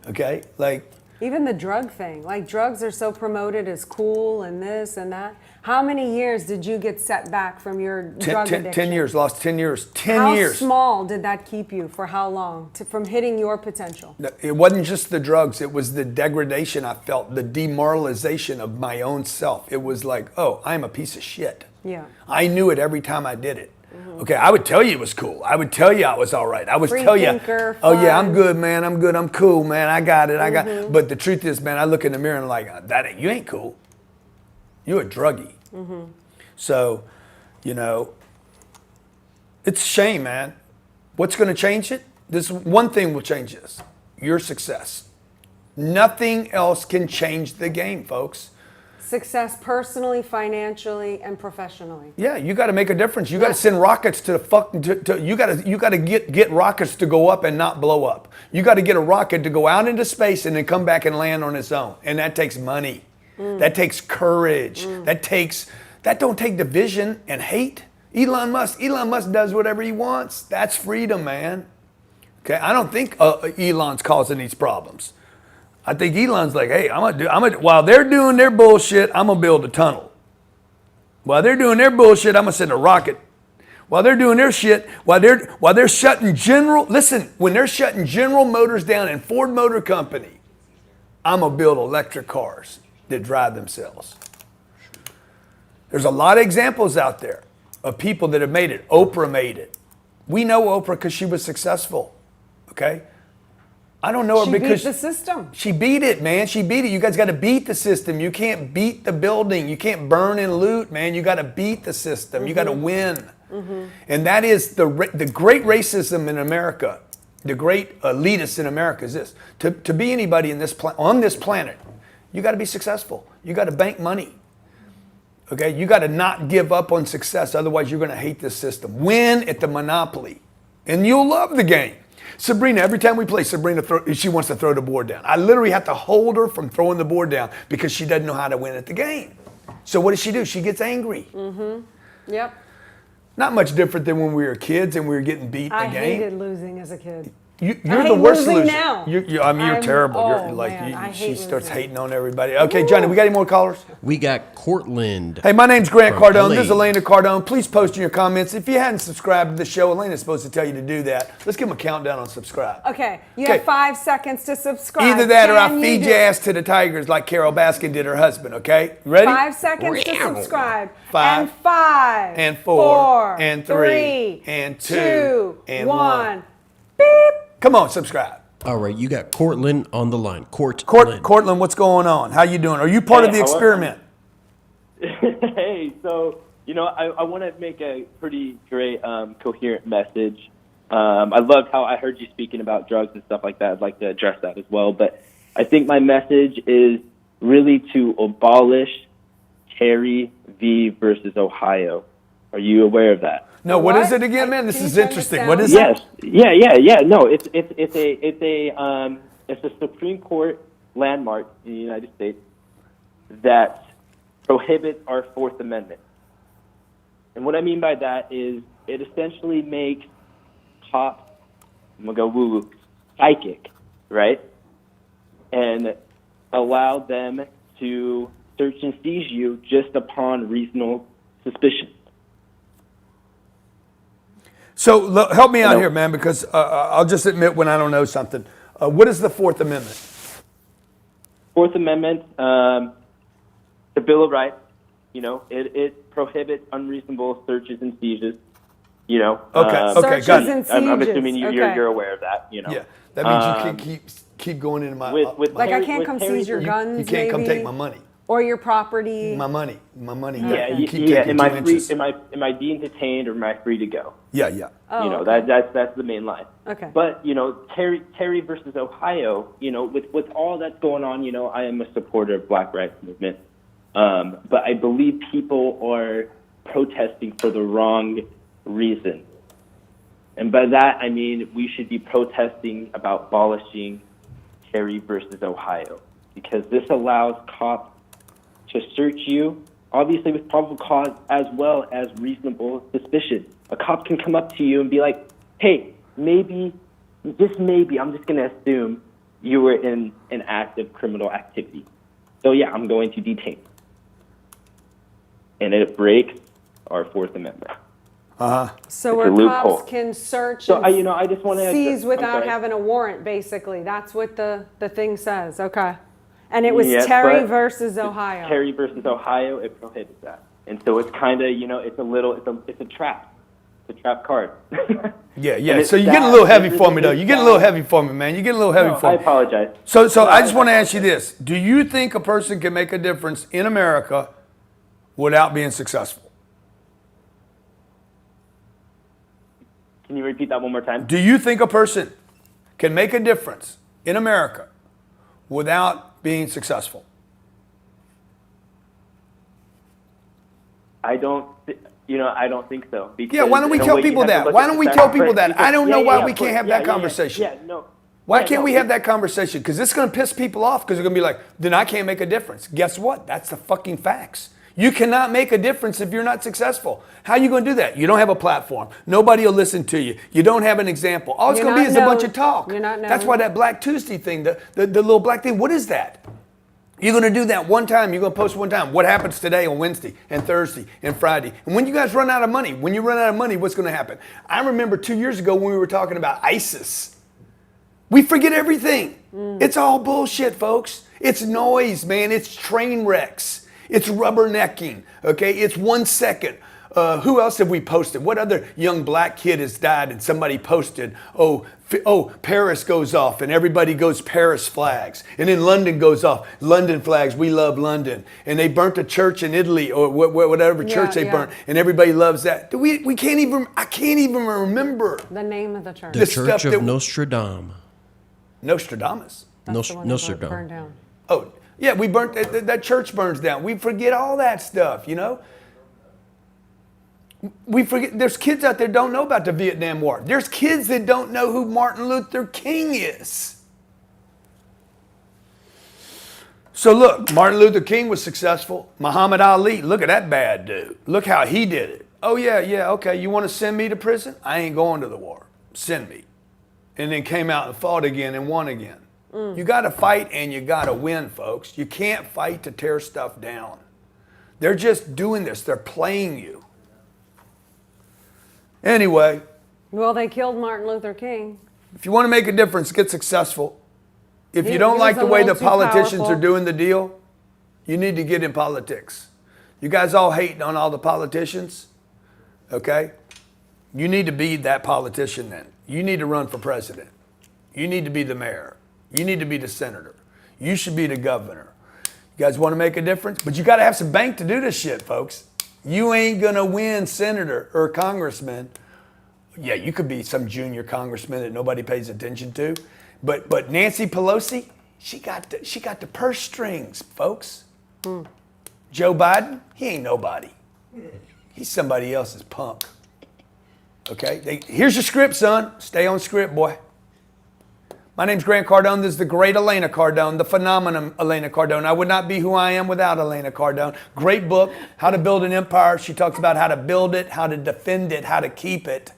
Okay. Even the drug thing, like drugs are so promoted as cool and this and that. How many years did you get set back from your drug addiction? 10 years, lost 10 years. 10 years. How small did that keep you for how long from hitting your potential? It wasn't just the drugs. It was the degradation I felt, the demoralization of my own self. It was like, oh, I'm a piece of shit. Yeah. I knew it every time I did it. Okay, I would tell you it was cool. I would tell you I was all right. I would tell you, oh yeah, I'm good, man. I'm good. I'm cool, man. I got it. But the truth is, man, I look in the mirror and I'm like, you ain't cool. You're a druggie. So, it's a shame, man. What's going to change it? This one thing will change this. Your success. Nothing else can change the game, folks. Success personally, financially, and professionally. Yeah, you got to make a difference. You got to send rockets to the fucking. You got to get rockets to go up and not blow up. You got to get a rocket to go out into space and then come back and land on its own. And that takes money. That takes courage. That don't take division and hate. Elon Musk does whatever he wants. That's freedom, man. Okay, I don't think Elon's causing these problems. I think Elon's like, hey, while they're doing their bullshit, I'm gonna build a tunnel. While they're doing their bullshit, I'm gonna send a rocket. While they're doing their shit, while they're shutting when they're shutting General Motors down and Ford Motor Company, I'm gonna build electric cars that drive themselves. There's a lot of examples out there of people that have made it. Oprah made it. We know Oprah because she was successful. Okay? I don't know her because she beat the system. She beat it, man. She beat it. You guys got to beat the system. You can't beat the building. You can't burn and loot, man. You got to beat the system. You got to win. And that is the great racism in America. The great elitists in America is this: to be anybody on this planet, you got to be successful. You got to bank money. Okay, you got to not give up on success. Otherwise, you're going to hate this system. Win at the Monopoly, and you'll love the game. Sabrina, every time we play, she wants to throw the board down. I literally have to hold her from throwing the board down because she doesn't know how to win at the game. So what does she do? She gets angry. Yep. Not much different than when we were kids and we were getting beat in a game. I hated losing as a kid. You're the worst loser. Now. You're terrible. She starts hating on everybody. Okay, Johnny, we got any more callers? We got Cortland. Hey, my name's Grant from Cardone. LA. This is Elena Cardone. Please post in your comments. If you hadn't subscribed to the show, Elena's supposed to tell you to do that. Let's give them a countdown on subscribe. Okay, you have 5 seconds to subscribe. Either that or I feed your ass to the Tigers like Carol Baskin did her husband, okay? Ready? 5 seconds to subscribe. 5 and 5 and 4 and 3 and 2 and 1. Beep. Come on, subscribe. All right, you got Cortland on the line. Cortland, what's going on? How you doing? Are you part of the experiment? Hey, so I want to make a pretty great, coherent message. I loved how I heard you speaking about drugs and stuff like that. I'd like to address that as well. But I think my message is really to abolish Terry v. versus Ohio. Are you aware of that? No, what is it again, man? This Can is you turn interesting. this What down? is Yes. it? Yeah. No, it's a Supreme Court landmark in the United States that prohibits our Fourth Amendment. And what I mean by that is it essentially makes cops, I'm gonna go woo-woo, psychic, right? And allow them to search and seize you just upon reasonable suspicion. So help me out here, man, because I'll just admit when I don't know something. What is the Fourth Amendment? Fourth Amendment, the Bill of Rights, it prohibits unreasonable searches and seizures. Okay, got Searches it. and I'm sieges. assuming Okay. you're aware of that. Yeah, that means you can keep going into my. with Like, I can't with come Terry seize your versus- guns, you can't come maybe, take my money. or your property. My money. Yeah, You keep yeah. taking Am 2 I free? inches. Am I being detained or am I free to go? Yeah. Oh, okay. That's the main line. Okay. But Terry versus Ohio, with all that's going on, I am a supporter of Black Rights Movement, but I believe people are protesting for the wrong reason, and by that I mean we should be protesting about abolishing Terry versus Ohio, because this allows cops to search you, obviously with probable cause as well as reasonable suspicion. A cop can come up to you and be like, hey, maybe, just maybe, I'm just going to assume you were in an act of criminal activity. So yeah, I'm going to detain you. And it breaks our Fourth Amendment. So It's where a loophole. cops can search So and I just want to seize without sorry. having a warrant, basically. That's what the thing says. Okay. And it was Yes, Terry but versus Ohio. Terry versus Ohio, it prohibits that. And so it's kind of, it's a trap. It's a trap card. Yeah. it's So you're getting a sad. little heavy It's for me, though. sad. You're getting a little heavy for me, man. You're getting a little heavy No, for I me. apologize. So I just want to ask you this. Do you think a person can make a difference in America without being successful? Can you repeat that one more time? Do you think a person can make a difference in America without being successful? I don't think so. Because Yeah, why don't we in a tell way you people have to that? look Why at don't the we facts tell people first, that? because- I don't know why we can't have that Yeah, conversation. no. Why Yeah, can't no, we have that conversation? Because it's going to piss people off because they're going to be like, then I can't make a difference. Guess what? That's the fucking facts. You cannot make a difference if you're not successful. How are you going to do that? You don't have a platform. Nobody will listen to you. You don't have an example. All it's You're going to be not is a bunch known. of talk. You're not That's known. why that Black Tuesday thing, the little black thing, what is that? You're going to do that one time. You're going to post one time. What happens today on Wednesday and Thursday and Friday? And when you guys run out of money, what's going to happen? I remember 2 years ago when we were talking about ISIS. We forget everything. It's all bullshit, folks. It's noise, man. It's train wrecks. It's rubbernecking, okay? It's 1 second. Who else have we posted? What other young black kid has died and somebody posted, Paris goes off and everybody goes Paris flags. And then London goes off, London flags, we love London. And they burnt a church in Italy or whatever church they burnt. And everybody loves that. I can't even remember. The name of the church. The The Church stuff of that- Nostradamus. Nostradamus. That's the one that Nostradamus. burned down. Oh, yeah, we burnt, that church burns down. We forget all that stuff, We forget, there's kids out there that don't know about the Vietnam War. There's kids that don't know who Martin Luther King is. So look, Martin Luther King was successful. Muhammad Ali, look at that bad dude. Look how he did it. Oh yeah, okay, you want to send me to prison? I ain't going to the war. Send me. And then came out and fought again and won again. You got to fight and you got to win, folks. You can't fight to tear stuff down. They're just doing this. They're playing you. Anyway, Well, they killed Martin Luther King. if you want to make a difference, get successful. If He you don't was like a the way the little too politicians powerful. are doing the deal, you need to get in politics. You guys all hating on all the politicians, okay? You need to be that politician then. You need to run for president. You need to be the mayor. You need to be the senator. You should be the governor. You guys want to make a difference? But you got to have some bank to do this shit, folks. You ain't going to win senator or congressman. Yeah, you could be some junior congressman that nobody pays attention to. But Nancy Pelosi, she got the purse strings, folks. Joe Biden, he ain't nobody. He's somebody else's punk. Okay? Here's your script, son. Stay on script, boy. My name's Grant Cardone. This is the great Elena Cardone, the phenomenon Elena Cardone. I would not be who I am without Elena Cardone. Great book, How to Build an Empire. She talks about how to build it, how to defend it, how to keep it.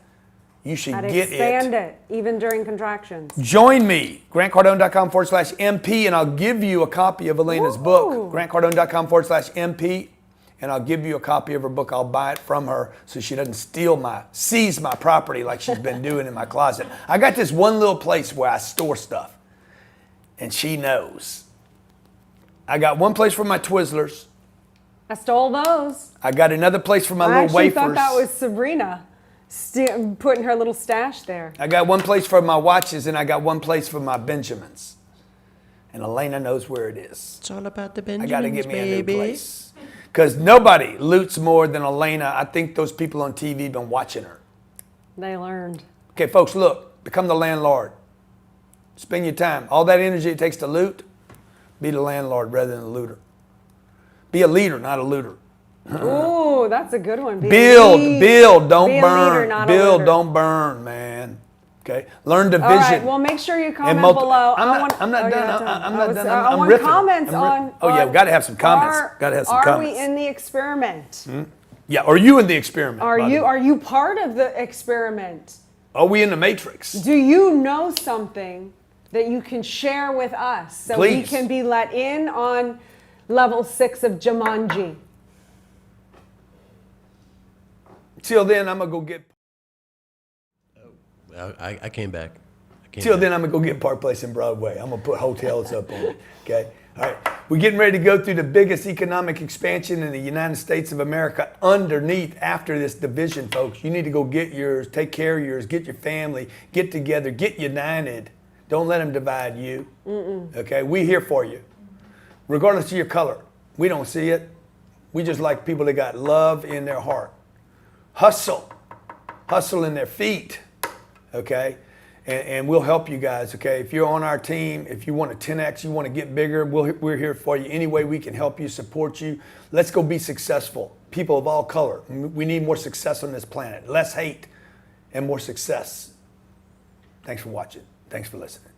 You should get it. Expand it, even during contractions. Join me, grantcardone.com/MP, and I'll give you a copy of Elena's book. grantcardone.com/MP, and I'll give you a copy of her book. I'll buy it from her so she doesn't seize my property like she's been doing in my closet. I got this one little place where I store stuff, and she knows. I got one place for my Twizzlers. I stole those. I got another place for my I little wafers. thought that was Sabrina putting her little stash there. I got one place for my watches, and I got one place for my Benjamins. And Elena knows where it is. It's all about the Benjamins, I got to get me a new place. Because nobody loots more than Elena. I think those people on TV been watching her. They learned. Okay, folks, look. Become the landlord. Spend your time. All that energy it takes to loot, be the landlord rather than the looter. Be a leader, not a looter. Ooh, that's a good one. Build, don't be a burn. leader, not a Build, looter. don't burn, man. Okay, learn division. All right, well, make sure you comment below. I'm not done. I I'm want riffing. comments on. Oh yeah, we got to have some comments. Got to have some comments. Are we in the experiment? Yeah, are you in the experiment? Are you part of the experiment? Are we in the matrix? Do you know something that you can share with us so we Please. can be let in on level 6 of Jumanji? Till then, I'm gonna go get. I came back. Till then, I'm gonna go get Park Place in Broadway. I'm gonna put hotels up on it. Okay. All right. We're getting ready to go through the biggest economic expansion in the United States of America underneath after this division, folks. You need to go get yours, take care of yours, get your family, get together, get united. Don't let them divide you. Okay. We're here for you, regardless of your color. We don't see it. We just like people that got love in their heart. Hustle in their feet. Okay, and we'll help you guys. Okay, if you're on our team, if you want to 10x, you want to get bigger, we're here for you. Any way we can help you, support you. Let's go be successful. People of all color. We need more success on this planet. Less hate and more success. Thanks for watching. Thanks for listening.